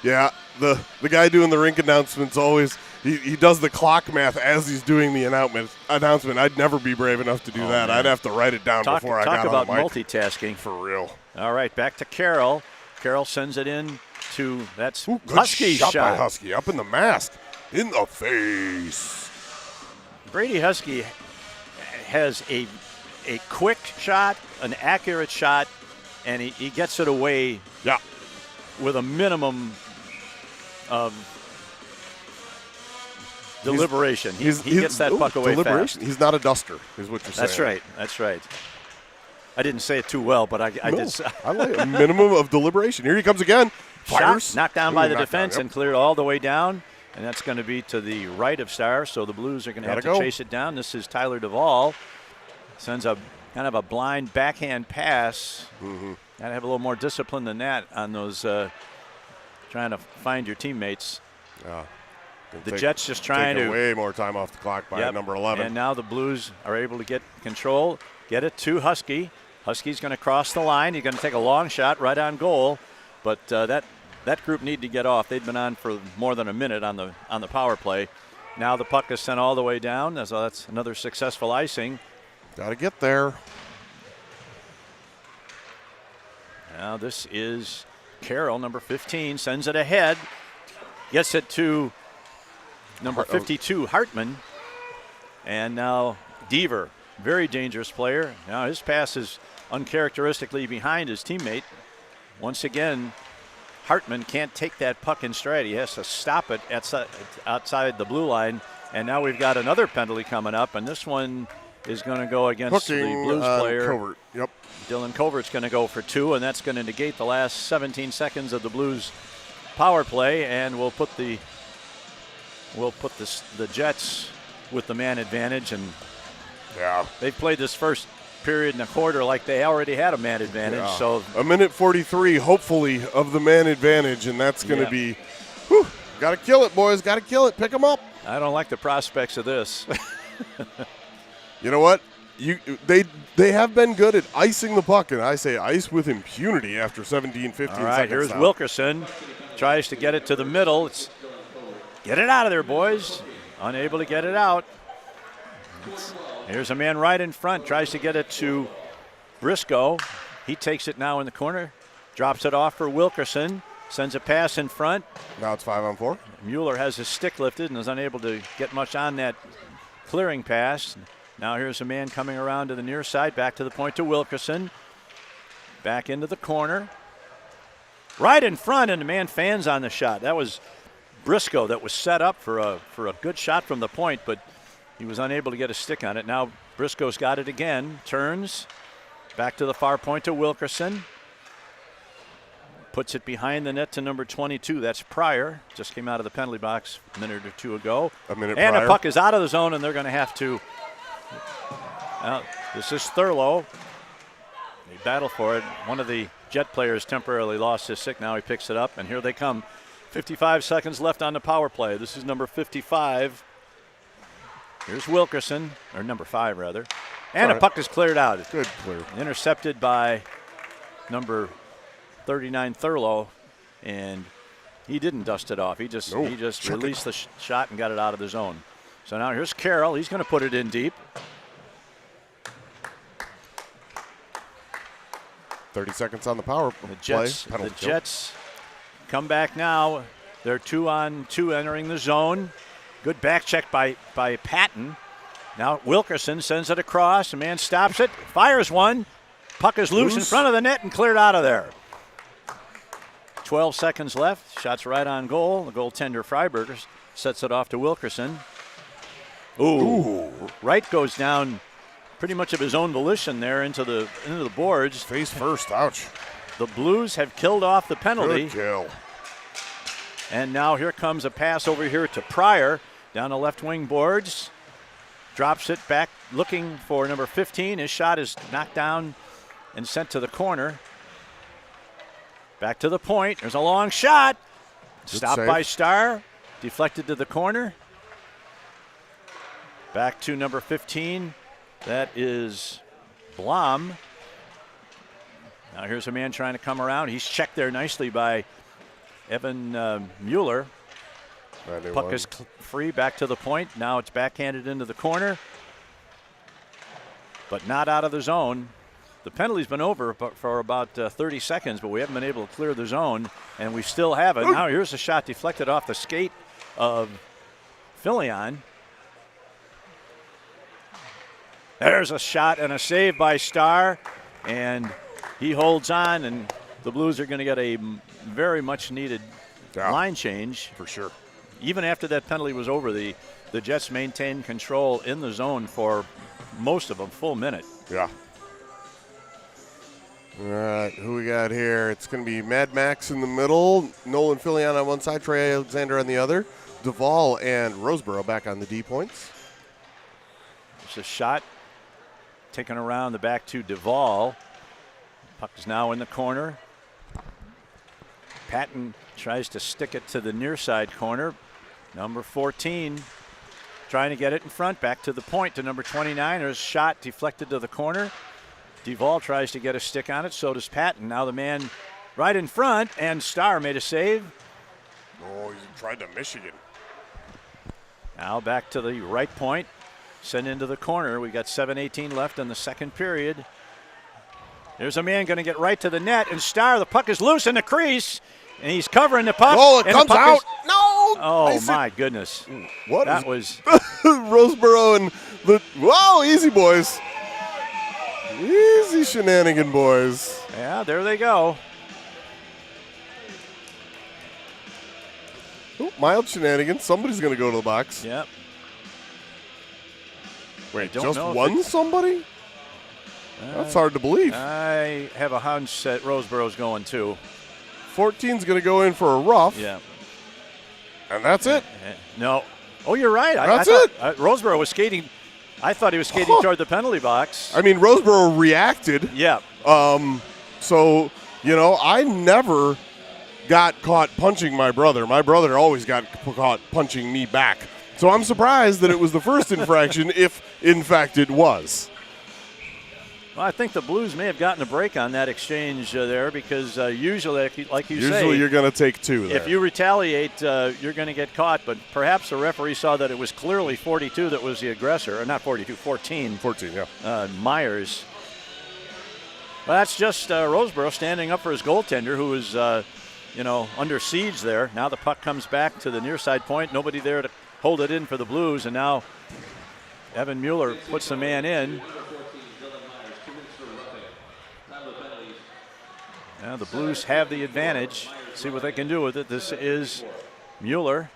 Yeah, the guy doing the rink announcements always he does the clock math as he's doing the announcement. I'd never be brave enough to do that. Man. I'd have to write it down before I got on the mic. Talk about multitasking. For real. All right, back to Carroll. Carroll sends it in to good Husky's shot by Husky up in the mask, in the face. Brady Husky has a quick shot, an accurate shot, and he gets it away. Yeah. With a minimum of deliberation. He gets that puck away fast. He's not a duster, is what you're saying. That's right. I didn't say it too well, but I did. I like a minimum of deliberation. Here he comes again. Fires. Shot knocked down by the defense and cleared all the way down, and that's going to be to the right of Starr, so the Blues are going to have to chase it down. This is Tyler Duvall. Sends a kind of a blind backhand pass. Mm-hmm. Got to have a little more discipline than that on those trying to find your teammates. The Jets just trying to way more time off the clock by number 11. And now the Blues are able to get control, get it to Husky. Husky's going to cross the line. He's going to take a long shot right on goal, but that group need to get off. They'd been on for more than a minute on the power play. Now the puck is sent all the way down. So that's another successful icing. Got to get there. Now this is Carroll, number 15, sends it ahead. Gets it to number 52, Hartman. And now Deaver, very dangerous player. Now his pass is uncharacteristically behind his teammate. Once again, Hartman can't take that puck in stride. He has to stop it outside the blue line. And now we've got another penalty coming up, and this one is going to go against the Blues player. Covert. Yep. Dylan Covert's going to go for 2, and that's going to negate the last 17 seconds of the Blues power play, and we'll put the Jets with the man advantage. And they've played this first period and a quarter like they already had a man advantage. Yeah. So a minute 43, hopefully, of the man advantage, and that's going to be, got to kill it, boys. Got to kill it. Pick them up. I don't like the prospects of this. You know what? They have been good at icing the puck, and I say ice with impunity after 17, 15 All right, seconds. here's now. Wilkerson. Tries to get it to the middle. Get it out of there, boys. unable to get it out. Here's a man right in front, tries to get it to Briscoe. He takes it now in the corner, drops it off for Wilkerson, sends a pass in front. Now it's 5-on-4. Mueller has his stick lifted and is unable to get much on that clearing pass. Now here's a man coming around to the near side, back to the point to Wilkerson. Back into the corner. Right in front, and the man fans on the shot. That was Briscoe that was set up for a good shot from the point, but he was unable to get a stick on it. Now Briscoe's got it again, turns, back to the far point to Wilkerson. Puts it behind the net to number 22. That's Pryor. Just came out of the penalty box a minute or two ago. And prior. The puck is out of the zone, and they're going to have to. This is Thurlow. They battle for it. One of the Jet players temporarily lost his stick. Now he picks it up, and here they come. 55 seconds left on the power play. This is number 55. Here's Wilkerson, or number 5 rather. And the puck is cleared out. Good clear. Intercepted by number 39 Thurlow, and he didn't dust it off. He just released the shot and got it out of the zone. So now here's Carroll. He's going to put it in deep. 30 seconds on the power play. The Jets come back now. They're 2-on-2 entering the zone. Good back check by Patton. Now Wilkerson sends it across. A man stops it, fires one. Puck is loose in front of the net and cleared out of there. 12 seconds left. Shot's right on goal. The goaltender Freiberger sets it off to Wilkerson. Ooh. Wright goes down pretty much of his own volition there into the boards. Face first. Ouch. The Blues have killed off the penalty. Good kill. And now here comes a pass over here to Pryor down the left wing boards. Drops it back looking for number 15. His shot is knocked down and sent to the corner. Back to the point. There's a long shot. Stopped by Starr. Deflected to the corner. Back to number 15. That is Blom. Now here's a man trying to come around. He's checked there nicely by Evan Mueller. Puck is free back to the point. Now it's backhanded into the corner, but not out of the zone. The penalty's been over for about 30 seconds, but we haven't been able to clear the zone, and we still have it. Now here's a shot deflected off the skate of Filion. There's a shot and a save by Starr, and he holds on, and the Blues are going to get a very much needed line change. For sure. Even after that penalty was over, the Jets maintained control in the zone for most of a full minute. Yeah. All right, who we got here? It's going to be Mad Max in the middle, Nolan Filion on one side, Trey Alexander on the other, Duvall and Roseboro back on the D points. It's a shot taken around the back to Duvall. Puck is now in the corner. Patton tries to stick it to the near side corner. Number 14 trying to get it in front. Back to the point to number 29. There's a shot deflected to the corner. Duvall tries to get a stick on it. So does Patton. Now the man right in front, and Starr made a save. Oh, he tried to Michigan. Now back to the right point. Sent into the corner. We got 7:18 left in the second period. There's a man going to get right to the net, and Starr, the puck is loose in the crease, and he's covering the puck. Oh, it comes out. No. Oh, my goodness. What? That was Roseboro and the. Whoa, easy, boys. Easy shenanigan, boys. Yeah, there they go. Oh, mild shenanigans. Somebody's going to go to the box. Yep. Wait, just one somebody? That's hard to believe. I have a hunch that Roseboro's going too. 14's going to go in for a rough. Yeah. And that's it. No. Oh, you're right. That's I thought Roseboro was skating. I thought he was skating toward the penalty box. I mean, Roseboro reacted. Yeah. So, I never got caught punching my brother. My brother always got caught punching me back. So I'm surprised that it was the first infraction, if in fact it was. Well, I think the Blues may have gotten a break on that exchange there because usually, like you say, you're going to take 2 there. if you retaliate, you're going to get caught. But perhaps the referee saw that it was clearly 42 that was the aggressor, or not 42, 14. 14, yeah. Myers. Well, that's just Roseboro standing up for his goaltender, who is, under siege there. Now the puck comes back to the near side point. Nobody there to hold it in for the Blues, and now Evan Mueller puts the man in. Now the Blues have the advantage. See what they can do with it. This is Mueller.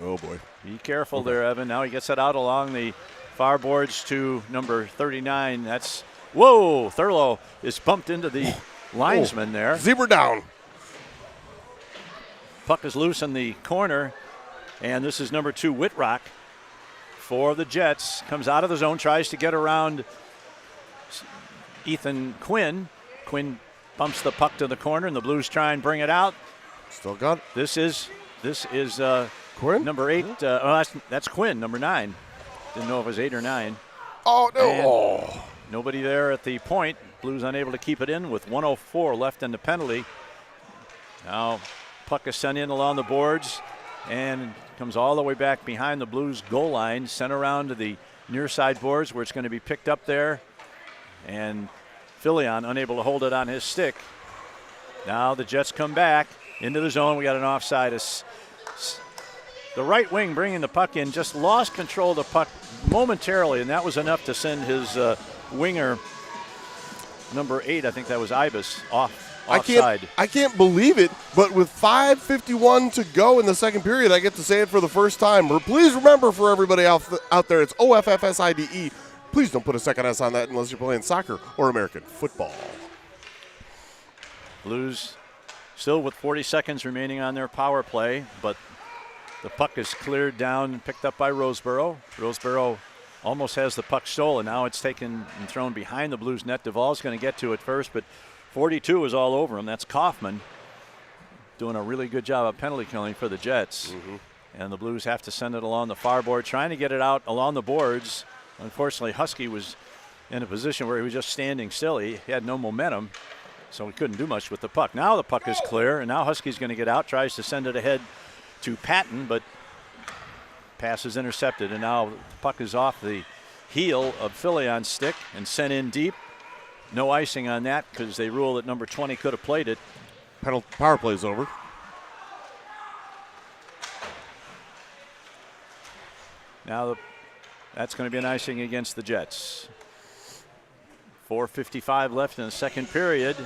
Oh, boy. Be careful there, Evan. Now he gets it out along the far boards to number 39. That's, whoa, Thurlow is bumped into the linesman there. Zebra down. Puck is loose in the corner, and this is number 2, Whitrock, for the Jets. Comes out of the zone, tries to get around Ethan Quinn. Quinn pumps the puck to the corner, and the Blues try and bring it out. Still got it. This is Quinn? number 8. That's Quinn, number 9. Didn't know if it was 8 or 9. Oh, no. And nobody there at the point. Blues unable to keep it in with 1:04 left in the penalty. Now puck is sent in along the boards and comes all the way back behind the Blues goal line, sent around to the near side boards where it's going to be picked up there. And Filion unable to hold it on his stick. Now the Jets come back into the zone. We got an offside. The right wing bringing the puck in just lost control of the puck momentarily, and that was enough to send his winger, number 8, I think that was Ibis, offside. I can't believe it, but with 5:51 to go in the second period, I get to say it for the first time. Please remember, for everybody out there, it's OFFSIDE. Please don't put a second S on that unless you're playing soccer or American football. Blues still with 40 seconds remaining on their power play, but the puck is cleared down and picked up by Roseboro. Roseboro almost has the puck stolen. Now it's taken and thrown behind the Blues net. Duvall's going to get to it first, but 42 is all over him. That's Kaufman doing a really good job of penalty killing for the Jets. Mm-hmm. And the Blues have to send it along the far board, trying to get it out along the boards. Unfortunately, Husky was in a position where he was just standing still. He had no momentum, so he couldn't do much with the puck. Now the puck is clear, and now Husky's going to get out, tries to send it ahead to Patton, but pass is intercepted, and now the puck is off the heel of Filion's stick and sent in deep. No icing on that because they rule that number 20 could have played it. Power play's over. Now that's going to be an icing against the Jets. 4:55 left in the second period.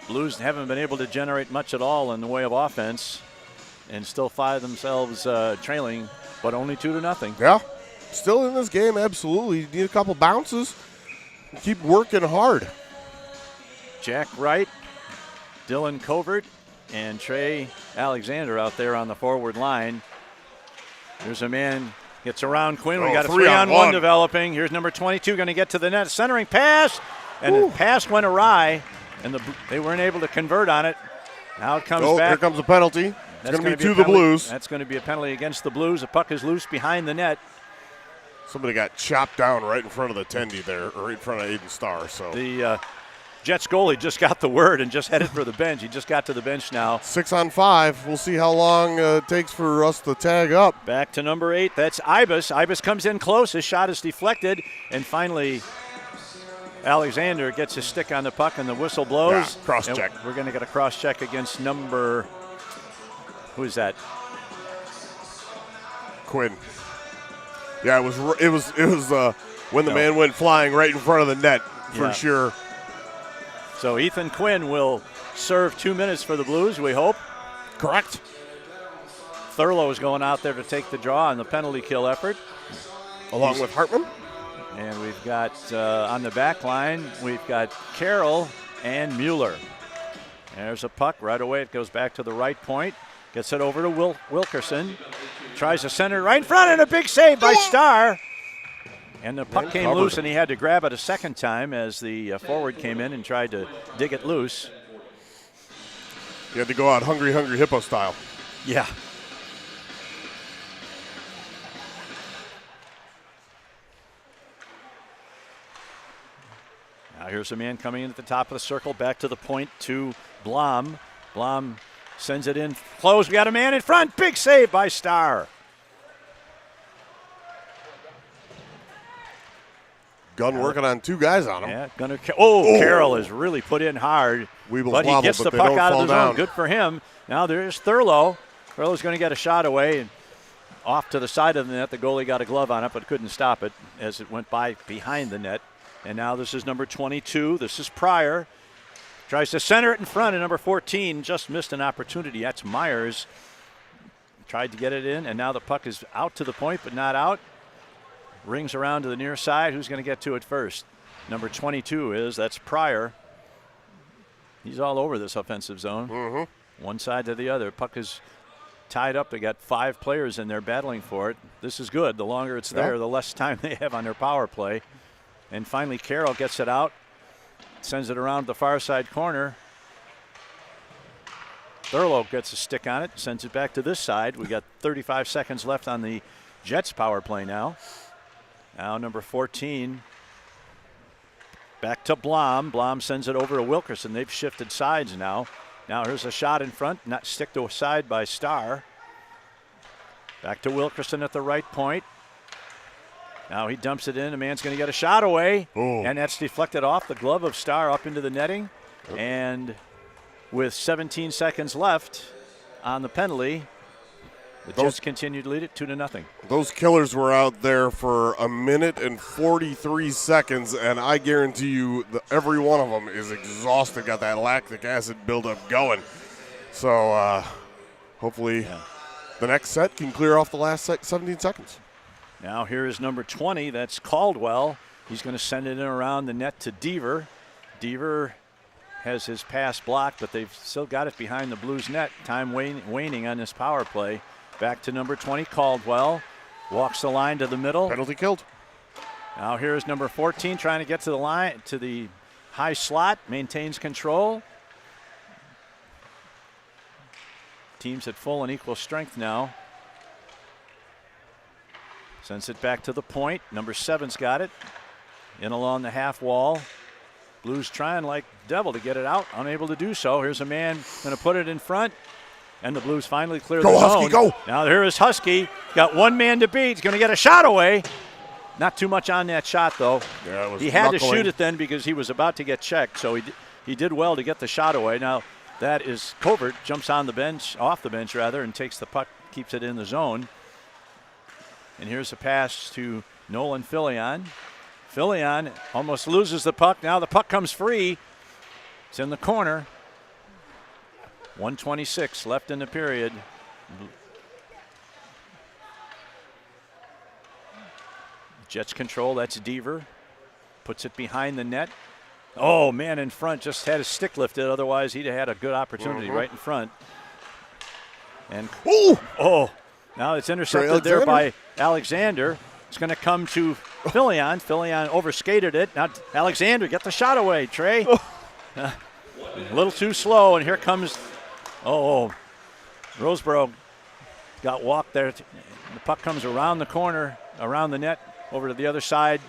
Blues haven't been able to generate much at all in the way of offense and still find themselves trailing, but only 2-0. Yeah, still in this game, absolutely. You need a couple bounces. Keep working hard. Jack Wright, Dylan Covert, and Trey Alexander out there on the forward line. There's a man, gets around Quinn. We got a 3-on-1 developing. Here's number 22 going to get to the net. Centering pass, and the pass went awry, and they weren't able to convert on it. Now it comes back. Here comes a penalty. It's going to be to the Blues. That's going to be a penalty against the Blues. The puck is loose behind the net. Somebody got chopped down right in front of the tendy there, or right in front of Aiden Starr. So the Jets goalie just got the word and just headed for the bench. He just got to the bench now. 6-on-5. We'll see how long it takes for us to tag up. Back to number 8. That's Ibis. Ibis comes in close. His shot is deflected. And finally, Alexander gets his stick on the puck and the whistle blows. Yeah, cross check. We're going to get a cross check against number, who is that? Quinn. Yeah, it was when the man went flying right in front of the net for sure. So Ethan Quinn will serve 2 minutes for the Blues, we hope. Correct. Thurlow is going out there to take the draw on the penalty kill effort. Along with Hartman. And we've got on the back line, we've got Carroll and Mueller. There's a puck right away. It goes back to the right point. Gets it over to Wilkerson. Tries to center right in front, and a big save by Starr. And the puck came loose, and he had to grab it a second time as the forward came in and tried to dig it loose. You had to go out hungry hippo style. Yeah. Now here's a man coming in at the top of the circle, back to the point to Blom. Blom sends it in close. We got a man in front. Big save by Starr. Gunn working on 2 guys on him. Yeah, Carroll is really put in hard. Weebles but he wobble, gets but the they puck don't out of fall the zone. down. Good for him. Now there's Thurlow. Thurlow's going to get a shot away and off to the side of the net. The goalie got a glove on it, but couldn't stop it as it went by behind the net. And now this is number 22. This is Pryor. Tries to center it in front, and number 14 just missed an opportunity. That's Myers. Tried to get it in, and now the puck is out to the point, but not out. Rings around to the near side. Who's going to get to it first? Number 22 that's Pryor. He's all over this offensive zone. Mm-hmm. One side to the other. Puck is tied up. They got 5 players in there battling for it. This is good. The longer it's there, the less time they have on their power play. And finally, Carroll gets it out, sends it around the far side corner. Thurlow gets a stick on it, sends it back to this side. We got 35 seconds left on the Jets power play now. Now number 14, back to Blom. Blom sends it over to Wilkerson. They've shifted sides now. Now here's a shot in front, not stick to a side by Starr. Back to Wilkerson at the right point. Now he dumps it in. A man's going to get a shot away. And that's deflected off the glove of Starr up into the netting. And with 17 seconds left on the penalty, the Jets continue to lead it 2-0. Those killers were out there for 1 minute and 43 seconds, and I guarantee you that every one of them is exhausted, got that lactic acid buildup going. So hopefully the next set can clear off the last 17 seconds. Now here is number 20. That's Caldwell. He's going to send it in around the net to Deaver. Deaver has his pass blocked, but they've still got it behind the Blues net. Time waning on this power play. Back to number 20, Caldwell. Walks the line to the middle. Penalty killed. Now here's number 14 trying to get to the line, to the high slot. Maintains control. Teams at full and equal strength now. Sends it back to the point. Number 7's got it. In along the half wall. Blues trying like devil to get it out. Unable to do so. Here's a man going to put it in front. And the Blues finally clear the zone. Go, Husky, go! Now here is Husky. Got one man to beat. He's going to get a shot away. Not too much on that shot, though. Yeah, it was he had knuckling. to shoot it then because he was about to get checked. So he did well to get the shot away. Now that is Covert. Jumps on the bench, off the bench rather, and takes the puck, keeps it in the zone. And here's a pass to Nolan Filion. Filion almost loses the puck. Now the puck comes free. It's in the corner. 1:26 left in the period. Jets control. That's Deaver. Puts it behind the net. Oh, man in front just had his stick lifted. Otherwise, he'd have had a good opportunity right in front. And now it's intercepted there by Alexander. It's going to come to Filion. Filion overskated it. Now Alexander, get the shot away, Trey. A little too slow, and here comes, Roseboro got walked there. The puck comes around the corner, around the net, over to the other side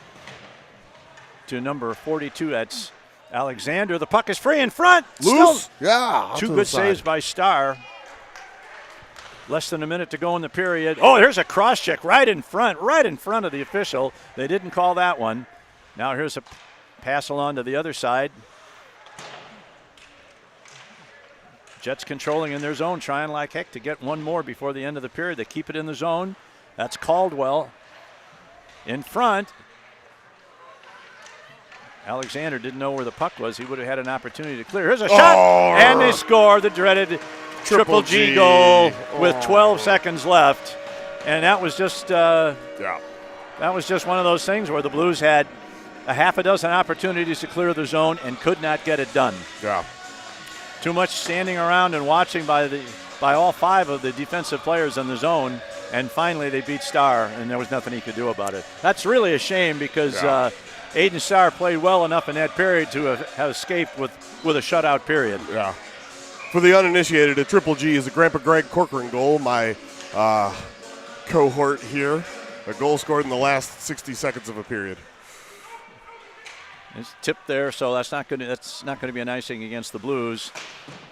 to number 42. That's Alexander. The puck is free in front. Loose. Still, 2 good saves by Starr. Less than a minute to go in the period. Oh, there's a cross check right in front of the official. They didn't call that one. Now here's a pass along to the other side. Jets controlling in their zone, trying like heck to get one more before the end of the period. They keep it in the zone. That's Caldwell in front. Alexander didn't know where the puck was. He would have had an opportunity to clear. Here's a shot, and they score the dreaded Triple G goal with 12 seconds left. And that was just that was just one of those things where the Blues had a half a dozen opportunities to clear the zone and could not get it done. Yeah. Too much standing around and watching by all 5 of the defensive players in the zone, and finally they beat Starr, and there was nothing he could do about it. That's really a shame because Aiden Starr played well enough in that period to have escaped with a shutout period. Yeah. For the uninitiated, a Triple G is a Grandpa Greg Corcoran goal, my cohort here. A goal scored in the last 60 seconds of a period. It's tipped there, so that's not going to be an icing against the Blues.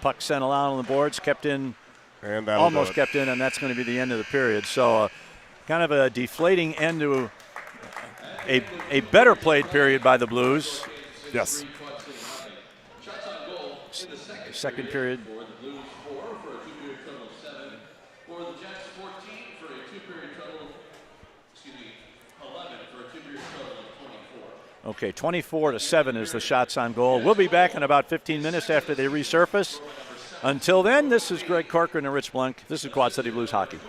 Puck sent along on the boards, kept in, And that'll almost do it. kept in, and that's going to be the end of the period. So kind of a deflating end to a better played period by the Blues. Yes. Second period. For the Blues, 4 for a 2-period total of 7. For the Jets, 14 for a 2-period total, 11 for a 2-period total of 24. Okay, 24-7 is the shots on goal. We'll be back in about 15 minutes after they resurface. Until then, this is Greg Corcoran and Rich Blunk. This is Quad City Blues Hockey.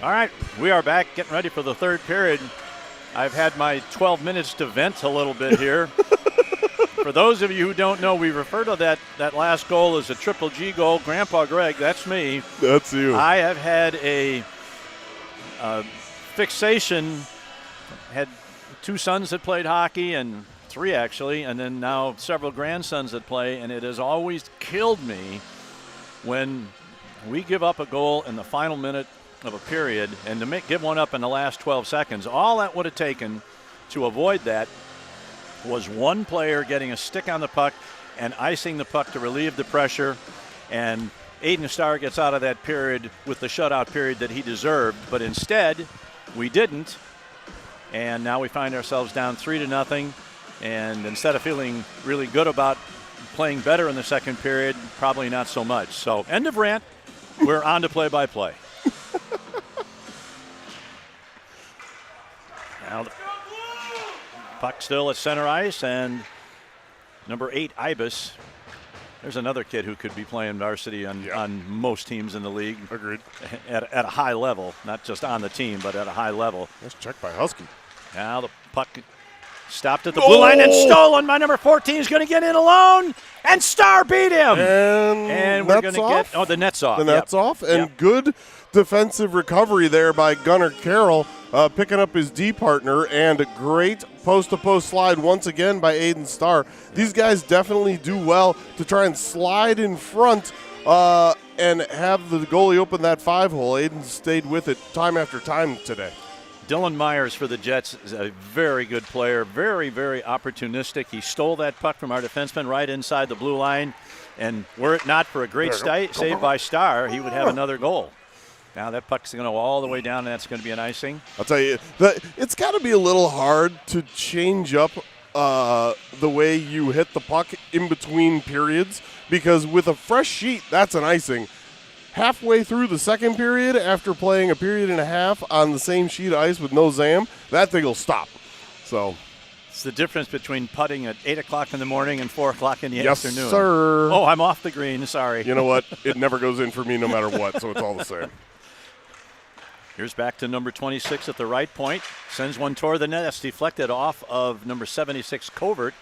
All right, we are back getting ready for the third period. I've had my 12 minutes to vent a little bit here. For those of you who don't know, we refer to that last goal as a triple G goal. Grandpa Greg, that's me. That's you. I have had a fixation, had 2 sons that played hockey, and 3 actually, and then now several grandsons that play, and it has always killed me when we give up a goal in the final minute of a period, and to give one up in the last 12 seconds. All that would have taken to avoid that was one player getting a stick on the puck and icing the puck to relieve the pressure, and Aiden Starr gets out of that period with the shutout period that he deserved. But instead, we didn't, and now we find ourselves down 3-0, and instead of feeling really good about playing better in the second period, probably not so much. So, end of rant. We're on to play-by-play. Now the puck still at center ice, and number 8, Ibis. There's another kid who could be playing varsity on most teams in the league. Agreed. At a high level, not just on the team, but at a high level. Nice check by Husky. Now the puck stopped at the blue line and stolen by number 14. He's going to get in alone, and Starr beat him. And we're going to get the net's off. The net's off, and good defensive recovery there by Gunnar Carroll, picking up his D partner, and a great post-to-post slide once again by Aiden Starr. These guys definitely do well to try and slide in front and have the goalie open that 5-hole. Aiden stayed with it time after time today. Dylan Myers for the Jets is a very good player, very, very opportunistic. He stole that puck from our defenseman right inside the blue line, and were it not for a great save by Starr, he would have another goal. Now that puck's going to go all the way down, and that's going to be an icing. I'll tell you, it's got to be a little hard to change up the way you hit the puck in between periods, because with a fresh sheet, that's an icing. Halfway through the second period, after playing a period and a half on the same sheet of ice with no Zam, that thing will stop. So it's the difference between putting at 8 o'clock in the morning and 4 o'clock in the afternoon. Yes, sir. Oh, I'm off the green. Sorry. You know what? It never goes in for me no matter what, so it's all the same. Here's back to number 26 at the right point. Sends one toward the net. That's deflected off of number 76, Covert.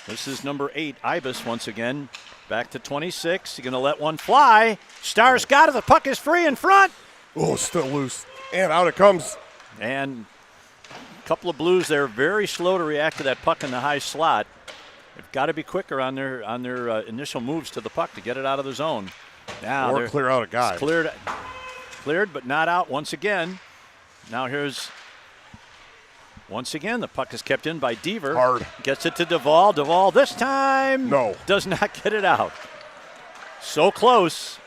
This is number 8, Ibis, once again. Back to 26. He's going to let one fly. Starr's got it. The puck is free in front. Oh, still loose. And out it comes. And a couple of Blues there, very slow to react to that puck in the high slot. They've got to be quicker on their initial moves to the puck to get it out of the zone. Now or clear out a guy. Cleared, but not out once again. Now here's, once again, the puck is kept in by Deaver. Hard. Gets it to Duvall. Duvall this time does not get it out. So close.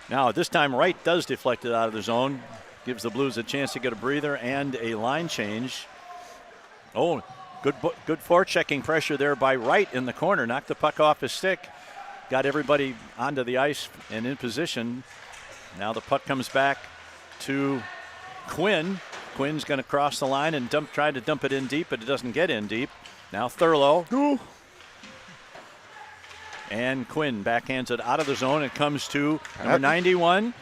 Now this time Wright does deflect it out of the zone. Gives the Blues a chance to get a breather and a line change. Oh, good forechecking pressure there by Wright in the corner. Knocked the puck off his stick. Got everybody onto the ice and in position. Now the puck comes back to Quinn. Quinn's going to cross the line and try to dump it in deep, but it doesn't get in deep. Now Thurlow. Ooh. And Quinn backhands it out of the zone. It comes to number 91,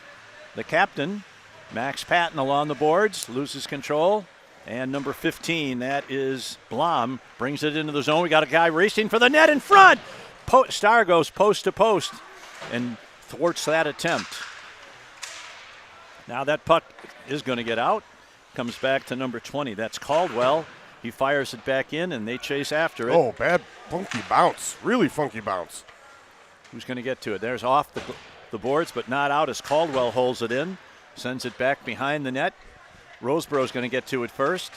the captain, Max Patton, along the boards, loses control. And number 15, that is Blom, brings it into the zone. We got a guy racing for the net in front. Starr goes post to post and thwarts that attempt. Now that puck is going to get out. Comes back to number 20. That's Caldwell. He fires it back in, and they chase after it. Oh, bad funky bounce. Really funky bounce. Who's going to get to it? There's off the boards, but not out as Caldwell holds it in. Sends it back behind the net. Roseborough's going to get to it first.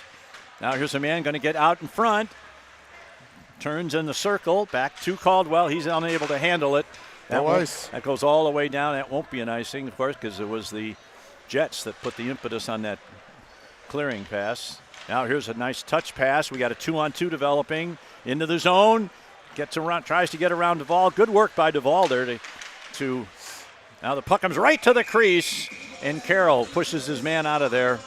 Now here's a man going to get out in front. Turns in the circle. Back to Caldwell. He's unable to handle it. That goes all the way down. That won't be an icing, of course, because it was the Jets that put the impetus on that clearing pass. Now here's a nice touch pass. We got a 2-on-2 developing into the zone. Tries to get around Duvall. Good work by Duvall there to now the puck comes right to the crease, and Carroll pushes his man out of there.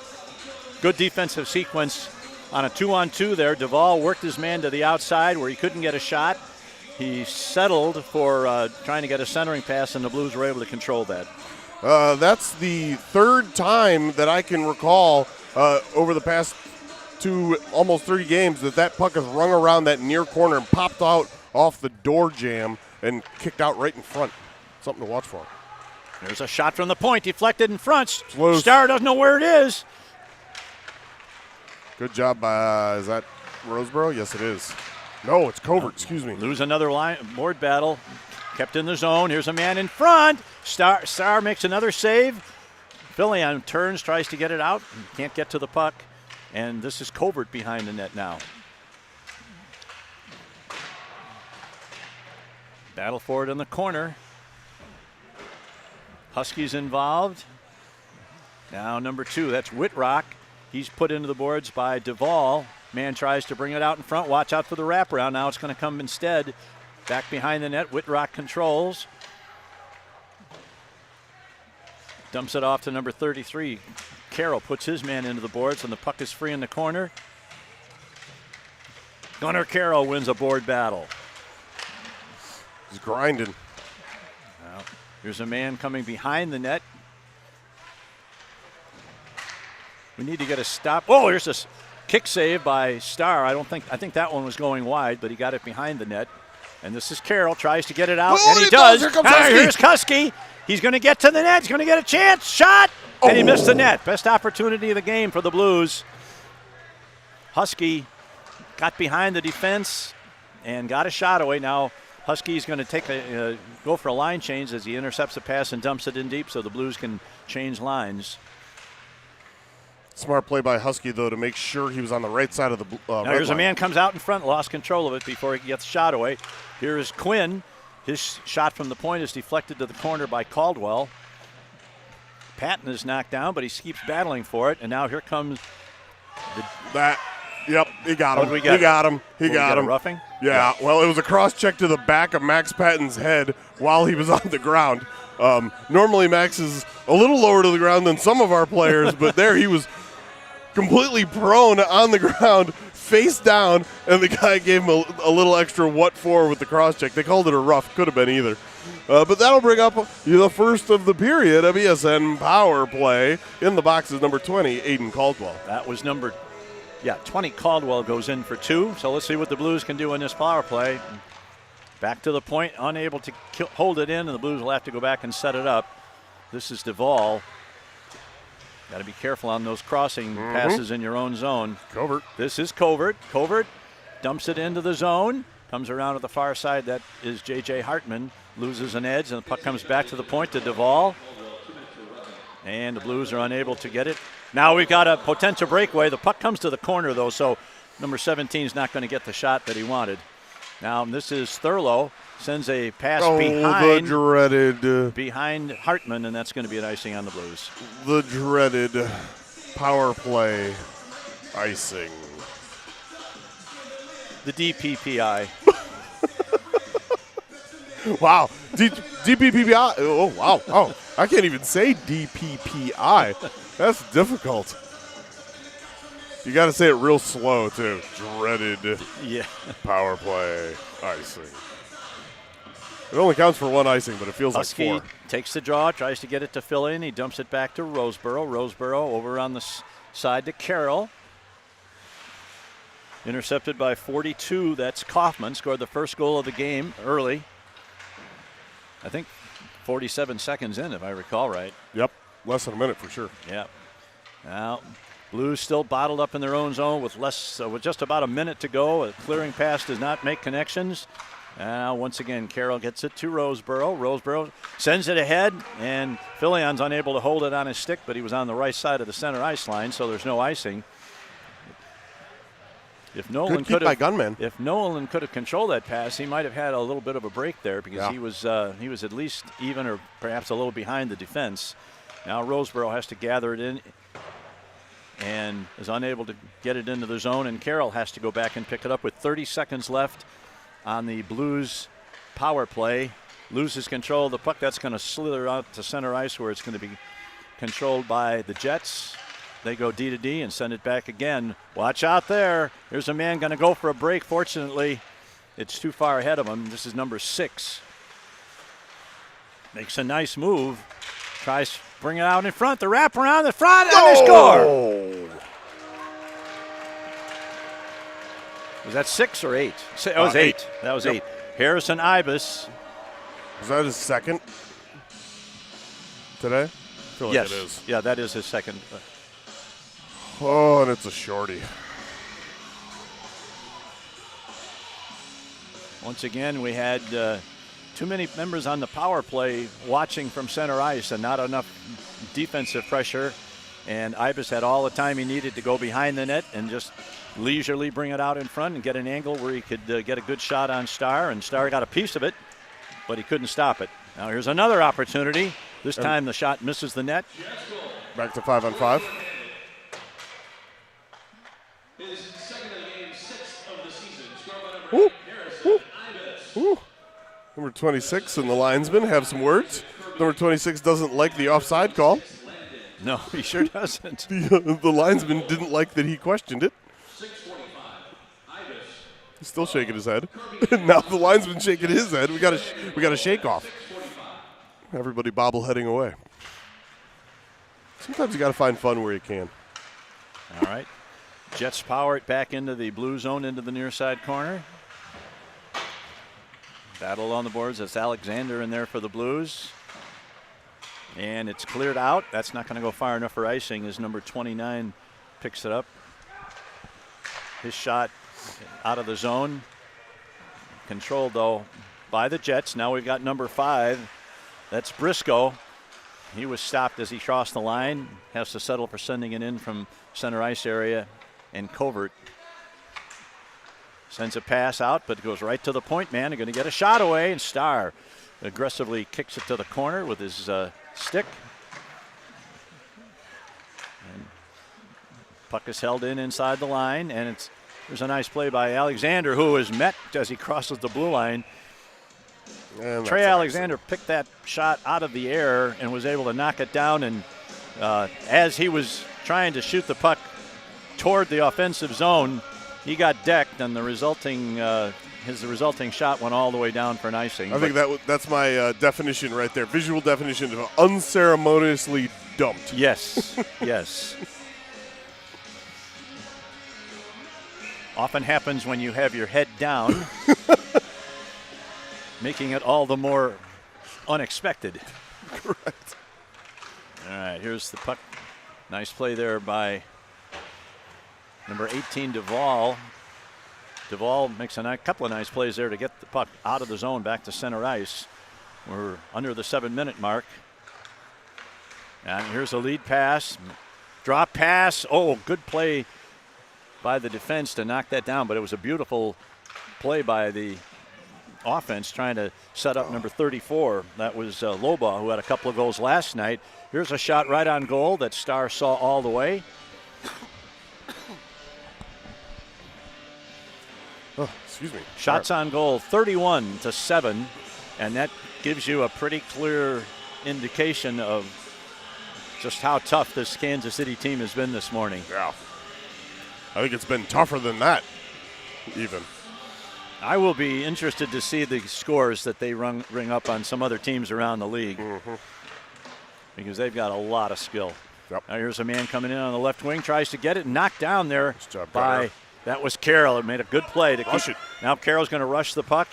Good defensive sequence on a 2-on-2 there. Duvall worked his man to the outside where he couldn't get a shot. He settled for trying to get a centering pass, and the Blues were able to control that. That's the third time that I can recall over the past almost 30 games that puck has rung around that near corner and popped out off the door jamb and kicked out right in front. Something to watch for. There's a shot from the point, deflected in front. Star doesn't know where it is. Good job by, is that Roseboro? Yes, it is. No, it's Covert, excuse me. Lose another board battle. Kept in the zone. Here's a man in front. Star makes another save. Fillion turns, tries to get it out. Can't get to the puck. And this is Covert behind the net now. Battle for it in the corner. Huskies involved. Now number 2, that's Whitrock. He's put into the boards by Duvall. Man tries to bring it out in front. Watch out for the wraparound. Now it's going to come instead. Back behind the net, Whitrock controls. Dumps it off to number 33. Carroll puts his man into the boards, and the puck is free in the corner. Gunnar Carroll wins a board battle. He's grinding. Now, here's a man coming behind the net. We need to get a stop. Oh, here's a kick save by Star. I think that one was going wide, but he got it behind the net. And this is Carroll, tries to get it out, and he does. Here comes Husky. Here's Husky. He's going to get to the net. He's going to get a chance. Shot. And he missed the net. Best opportunity of the game for the Blues. Husky got behind the defense and got a shot away. Now Husky's going to go for a line change as he intercepts the pass and dumps it in deep so the Blues can change lines. Smart play by Husky, though, to make sure he was on the right side of the now here's a man comes out in front, lost control of it before he gets shot away. Here is Quinn. His shot from the point is deflected to the corner by Caldwell. Patton is knocked down, but he keeps battling for it. And now here comes Yep, he got him. He got him. Roughing? Yeah, well, it was a cross check to the back of Max Patton's head while he was on the ground. Normally Max is a little lower to the ground than some of our players, but there he was completely prone on the ground, face down, and the guy gave him a little extra what for with the cross check. They called it a rough. Could have been either. But that'll bring up the first of the period of ESN power play. In the box is number 20, Aiden Caldwell. That was 20. Caldwell goes in for 2. So let's see what the Blues can do in this power play. Back to the point, unable to hold it in, and the Blues will have to go back and set it up. This is Duvall. Got to be careful on those crossing passes in your own zone. Covert. This is Covert. Covert dumps it into the zone. Comes around to the far side. That is J.J. Hartman. Loses an edge, and the puck comes back to the point to Duvall. And the Blues are unable to get it. Now we've got a potential breakaway. The puck comes to the corner, though, so number 17 is not going to get the shot that he wanted. Now this is Thurlow. Sends a pass behind. The dreaded. Behind Hartman, and that's going to be an icing on the Blues. The dreaded power play icing. The DPPI. Wow. DPPI. Oh, wow. Oh, I can't even say DPPI. That's difficult. You got to say it real slow, too. Dreaded power play icing. It only counts for one icing, but it feels Husky like 4. Takes the draw, tries to get it to fill in. He dumps it back to Roseboro. Roseboro over on the side to Carroll. Intercepted by 42. That's Kaufman. Scored the first goal of the game early. I think 47 seconds in, if I recall right. Yep. Less than a minute for sure. Yeah. Now, Blues still bottled up in their own zone with just about a minute to go. A clearing pass does not make connections. Now, once again, Carroll gets it to Roseboro. Roseboro sends it ahead, and Fillion's unable to hold it on his stick, but he was on the right side of the center ice line, so there's no icing. If Nolan could have controlled that pass, he might have had a little bit of a break there because he was at least even or perhaps a little behind the defense. Now Roseboro has to gather it in and is unable to get it into the zone, and Carroll has to go back and pick it up with 30 seconds left on the Blues power play. Loses control of the puck. That's going to slither out to center ice where it's going to be controlled by the Jets. They go D to D and send it back again. Watch out there. There's a man going to go for a break. Fortunately, it's too far ahead of him. This is number 6. Makes a nice move. Tries to bring it out in front. The wrap around the front, and they score. Was that 6 or 8? That was 8. That was 8. Harrison Ibis. Was that his second today? I feel like Yes. it is. Yeah, that is his second. Oh, and it's a shorty. Once again, we had too many members on the power play watching from center ice and not enough defensive pressure. And Ibis had all the time he needed to go behind the net and just leisurely bring it out in front and get an angle where he could get a good shot on Starr. And Starr got a piece of it, but he couldn't stop it. Now here's another opportunity. This time the shot misses the net. Back to 5-on-5. His second of the game, 6th of the season. Scored by number 8, Harrison Ibis. Ooh. Number 26 and the linesman have some words. Number 26 doesn't like the offside call. No, he sure doesn't. The linesman didn't like that he questioned it. 6:45. Ibis. He's still shaking his head. Now the linesman shaking his head. We got a shake off. Everybody bobbleheading away. Sometimes you got to find fun where you can. All right. Jets power it back into the blue zone, into the near side corner. Battle on the boards. That's Alexander in there for the Blues. And it's cleared out. That's not going to go far enough for icing as number 29 picks it up. His shot out of the zone. Controlled, though, by the Jets. Now we've got number 5. That's Briscoe. He was stopped as he crossed the line. Has to settle for sending it in from center ice area. And Covert sends a pass out, but it goes right to the point man. They're going to get a shot away, and Starr aggressively kicks it to the corner with his stick. And puck is held in inside the line, and there's a nice play by Alexander, who is met as he crosses the blue line. And Trey Alexander picked that shot out of the air and was able to knock it down, and as he was trying to shoot the puck toward the offensive zone, he got decked, and the resulting shot went all the way down for an icing. I think that's my definition right there. Visual definition of unceremoniously dumped. Yes, yes. Often happens when you have your head down, making it all the more unexpected. Correct. All right, here's the puck. Nice play there by number 18, Duvall. Duvall makes a couple of nice plays there to get the puck out of the zone back to center ice. We're under the 7-minute mark. And here's a lead pass. Drop pass. Oh, good play by the defense to knock that down, but it was a beautiful play by the offense trying to set up number 34. That was Loba, who had a couple of goals last night. Here's a shot right on goal that Starr saw all the way. Oh, excuse me. Shots on goal, 31-7, and that gives you a pretty clear indication of just how tough this Kansas City team has been this morning. Yeah. I think it's been tougher than that, even. I will be interested to see the scores that they ring up on some other teams around the league, because they've got a lot of skill. Yep. Now here's a man coming in on the left wing, tries to get it, knocked down there Nice job, by, Carroll. that was Carroll. It made a good play to Rush keep it. Now Carroll's going to rush the puck.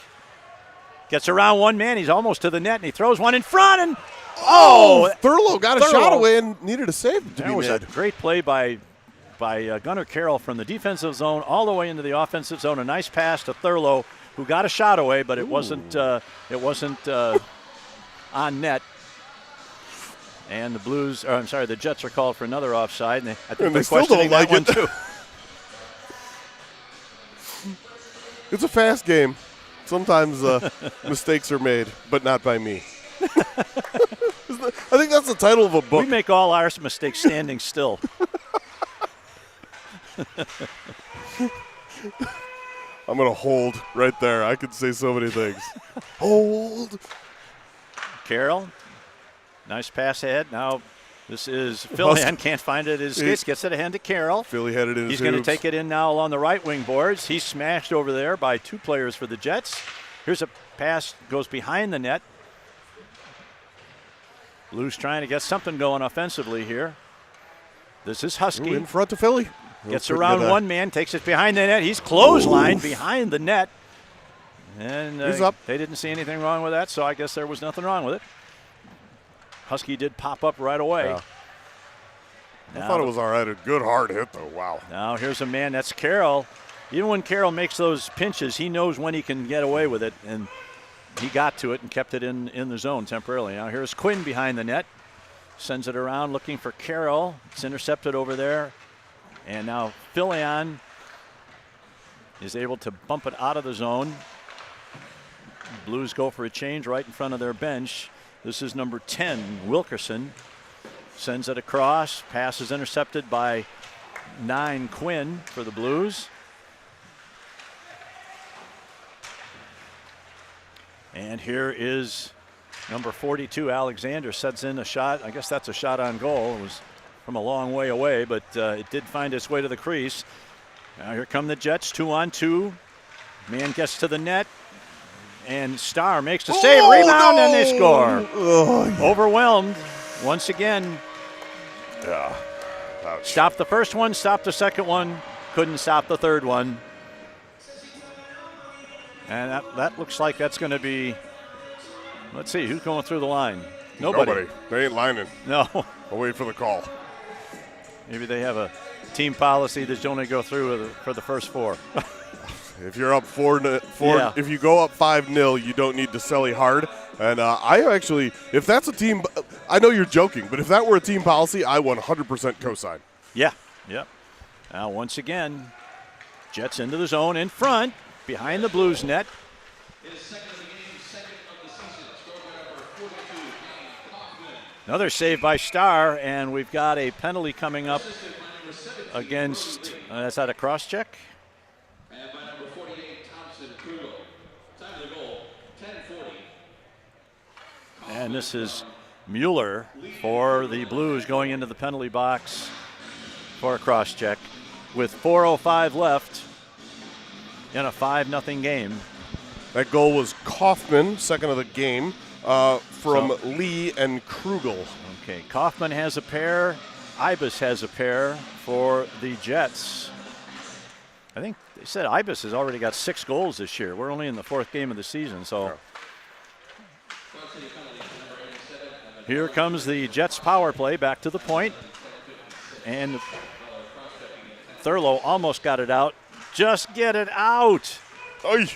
Gets around one man, he's almost to the net, and he throws one in front, and Thurlow got a shot away and needed a save to that be was made. a great play by Gunnar Carroll from the defensive zone all the way into the offensive zone. A nice pass to Thurlow, who got a shot away, but it wasn't on net. And the Jets are called for another offside, and I think And they're they still questioning don't like that one it. too. It's a fast game. Sometimes mistakes are made, but not by me. I think that's the title of a book. We make all our mistakes standing still. I'm going to hold right there. I could say so many things. Hold. Carroll, nice pass ahead. Now this is Philhan, can't find it at his skates, gets it ahead to Carroll. Philly had it in his He's going to hooves. take it in now along the right wing boards. He's smashed over there by two players for the Jets. Here's a pass, goes behind the net. Blues trying to get something going offensively here. This is Husky. Ooh, in front of Philly. Gets around one man, takes it behind the net. He's clotheslined behind the net. And he's up. They didn't see anything wrong with that, so I guess there was nothing wrong with it. Husky did pop up right away. Yeah. I thought it was all right. A good hard hit, though. Wow. Now here's a man. That's Carroll. Even when Carroll makes those pinches, he knows when he can get away with it, and he got to it and kept it in the zone temporarily. Now here's Quinn behind the net. Sends it around looking for Carroll. It's intercepted over there. And now Filion is able to bump it out of the zone. Blues go for a change right in front of their bench. This is number 10, Wilkerson. Sends it across. Pass is intercepted by 9, Quinn for the Blues. And here is number 42, Alexander, sets in a shot. I guess that's a shot on goal. It was from a long way away, but it did find its way to the crease. Now here come the Jets, 2-on-2. Man gets to the net, and Starr makes the save, rebound, and they score. Overwhelmed once again. Yeah. Ouch. Stopped the first one, stopped the second one, couldn't stop the third one. And that looks like that's going to be, let's see, who's going through the line? Nobody. They ain't lining. No. I'll wait for the call. Maybe they have a team policy that you only go through for the first 4. If you're up 4-0, Yeah. if you go up 5-0, you don't need to selly hard. And I actually, if that's a team, I know you're joking, but if that were a team policy, I 100% co-sign. Yeah. Yep. Now once again, Jets into the zone in front, behind the Blues net. His second of the game, second of the season. Scored by number 42, Dane Kaufman. Another save by Starr, and we've got a penalty coming up against, that's out of cross-check. And by number 48, Thompson Krugel. Time of the goal, 10:40. And this is Mueller for the Blues going into the penalty box for a cross-check with 4:05 left in a 5-0 game. That goal was Kaufman, second of the game, from Lee and Krugel. Okay, Kaufman has a pair. Ibis has a pair for the Jets. I think they said Ibis has already got 6 goals this year. We're only in the 4th game of the season, so. Here comes the Jets power play back to the point. And Thurlow almost got it out. Just get it out. Oy.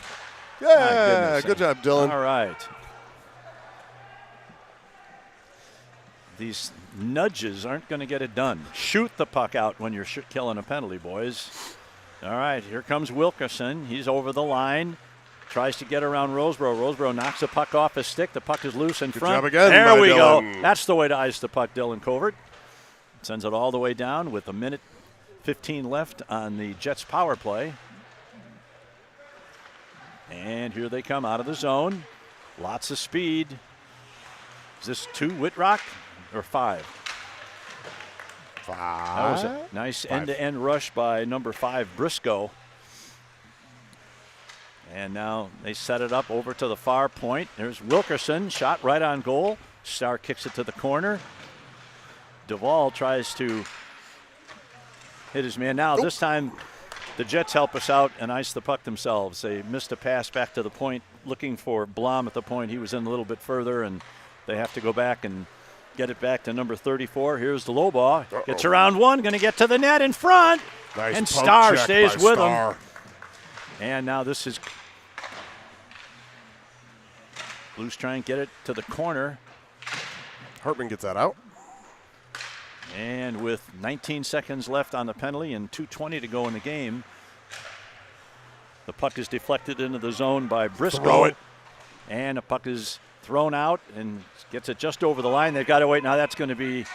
Yeah, good job, Dylan. All right. These nudges aren't going to get it done. Shoot the puck out when you're killing a penalty, boys. All right, here comes Wilkerson. He's over the line. Tries to get around Roseboro. Roseboro knocks the puck off his stick. The puck is loose in front. Job again there we Dylan. go. That's the way to ice the puck, Dylan Covert. Sends it all the way down with 1:15 left on the Jets power play. And here they come out of the zone. Lots of speed. Is this 2 Whitrock or 5? 5. That was a nice end-to-end rush by number 5, Briscoe. And now they set it up over to the far point. There's Wilkerson, shot right on goal. Starr kicks it to the corner. Duvall tries to hit his man. Now, this time the Jets help us out and ice the puck themselves. They missed a pass back to the point, looking for Blom at the point. He was in a little bit further, and they have to go back and get it back to number 34. Here's the low ball. Gets around one, going to get to the net in front. Nice and pump Starr check stays by with Starr. him. And now this is Blues try and get it to the corner. Hartman gets that out. And with 19 seconds left on the penalty and 2:20 to go in the game, the puck is deflected into the zone by Briscoe. Throw it. And the puck is thrown out and gets it just over the line. They've got to wait. Now that's going to be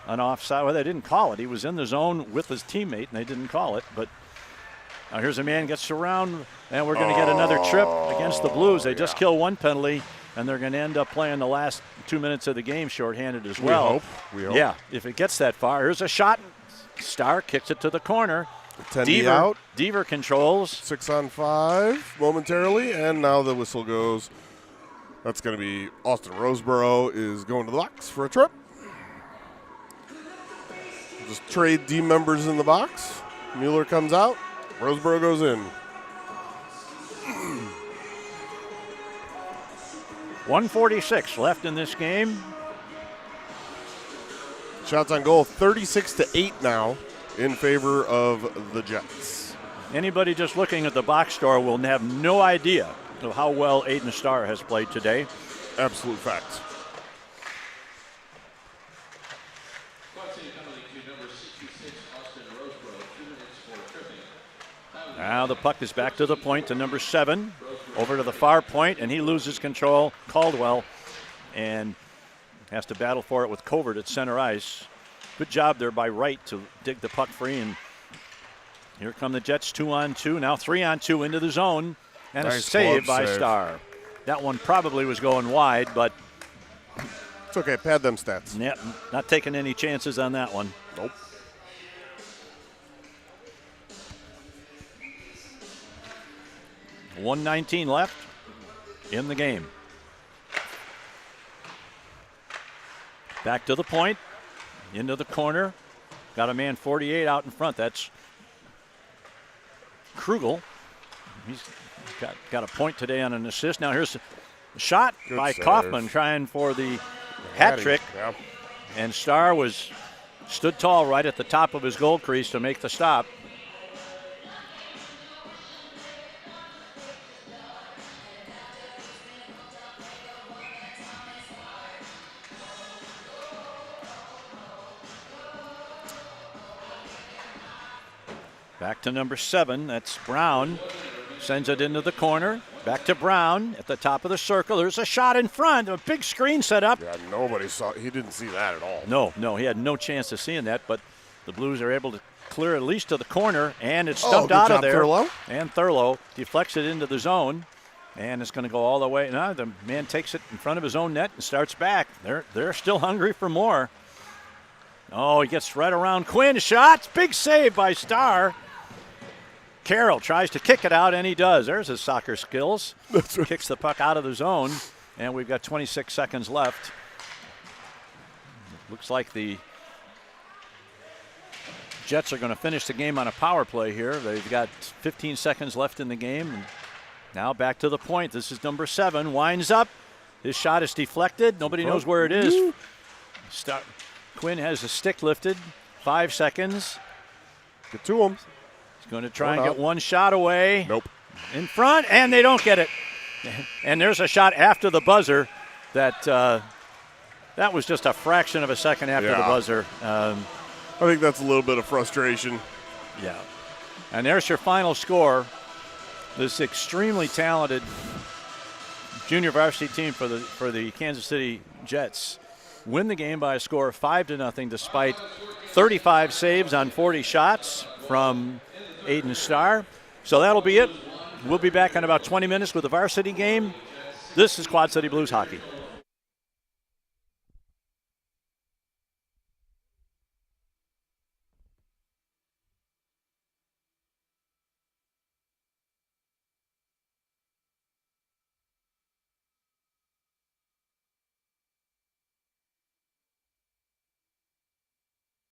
an offside. Well, they didn't call it. He was in the zone with his teammate, and they didn't call it. But now here's a man gets around, and we're going to get another trip against the Blues. They just killed one penalty, and they're going to end up playing the last 2 minutes of the game shorthanded as well. We hope. Yeah, if it gets that far. Here's a shot. Starr kicks it to the corner. 10 out. Deaver controls. 6-on-5 momentarily, and now the whistle goes. That's going to be Austin Roseboro is going to the box for a trip. Just trade D members in the box. Mueller comes out. Roseboro goes in. 1:46 left in this game. Shots on goal 36-8 now in favor of the Jets. Anybody just looking at the box score will have no idea of how well Aiden Starr has played today. Absolute fact. Now the puck is back to the point to number 7, over to the far point, and he loses control. Caldwell, and has to battle for it with Covert at center ice. Good job there by Wright to dig the puck free, and here come the Jets 2-on-2, now 3-on-2 into the zone, and nice a save by save. Starr. That one probably was going wide, but it's okay. Pad them stats. yeah, not taking any chances on that one. Nope. .119 left in the game. Back to the point, into the corner. Got a man 48 out in front. That's Krugel. He's got a point today on an assist. Now here's a shot Good by save. Kaufman trying for the hat trick. Yeah. And Starr stood tall right at the top of his goal crease to make the stop. Back to number 7, that's Brown. Sends it into the corner. Back to Brown at the top of the circle. There's a shot in front, a big screen set up. Yeah, nobody saw. He didn't see that at all. No, he had no chance of seeing that, but the Blues are able to clear at least to the corner, and it's stumped out of there. Thurlow. And Thurlow deflects it into the zone, and it's going to go all the way. Now the man takes it in front of his own net and starts back. They're still hungry for more. Oh, he gets right around Quinn. Shots, big save by Starr. Carroll tries to kick it out, and he does. There's his soccer skills. That's right. Kicks the puck out of the zone, and we've got 26 seconds left. Looks like the Jets are going to finish the game on a power play here. They've got 15 seconds left in the game. And now back to the point. This is number 7. Winds up. His shot is deflected. Nobody knows where it is. Quinn has the stick lifted. 5 seconds. Get to him. He's going to try and get one shot away. Nope. In front, and they don't get it. And there's a shot after the buzzer that was just a fraction of a second after the buzzer. I think that's a little bit of frustration. Yeah. And there's your final score. This extremely talented junior varsity team for the Kansas City Jets win the game by a score of 5-0 despite 35 saves on 40 shots from Aiden Starr. So that'll be it. We'll be back in about 20 minutes with the varsity game. This is Quad City Blues Hockey.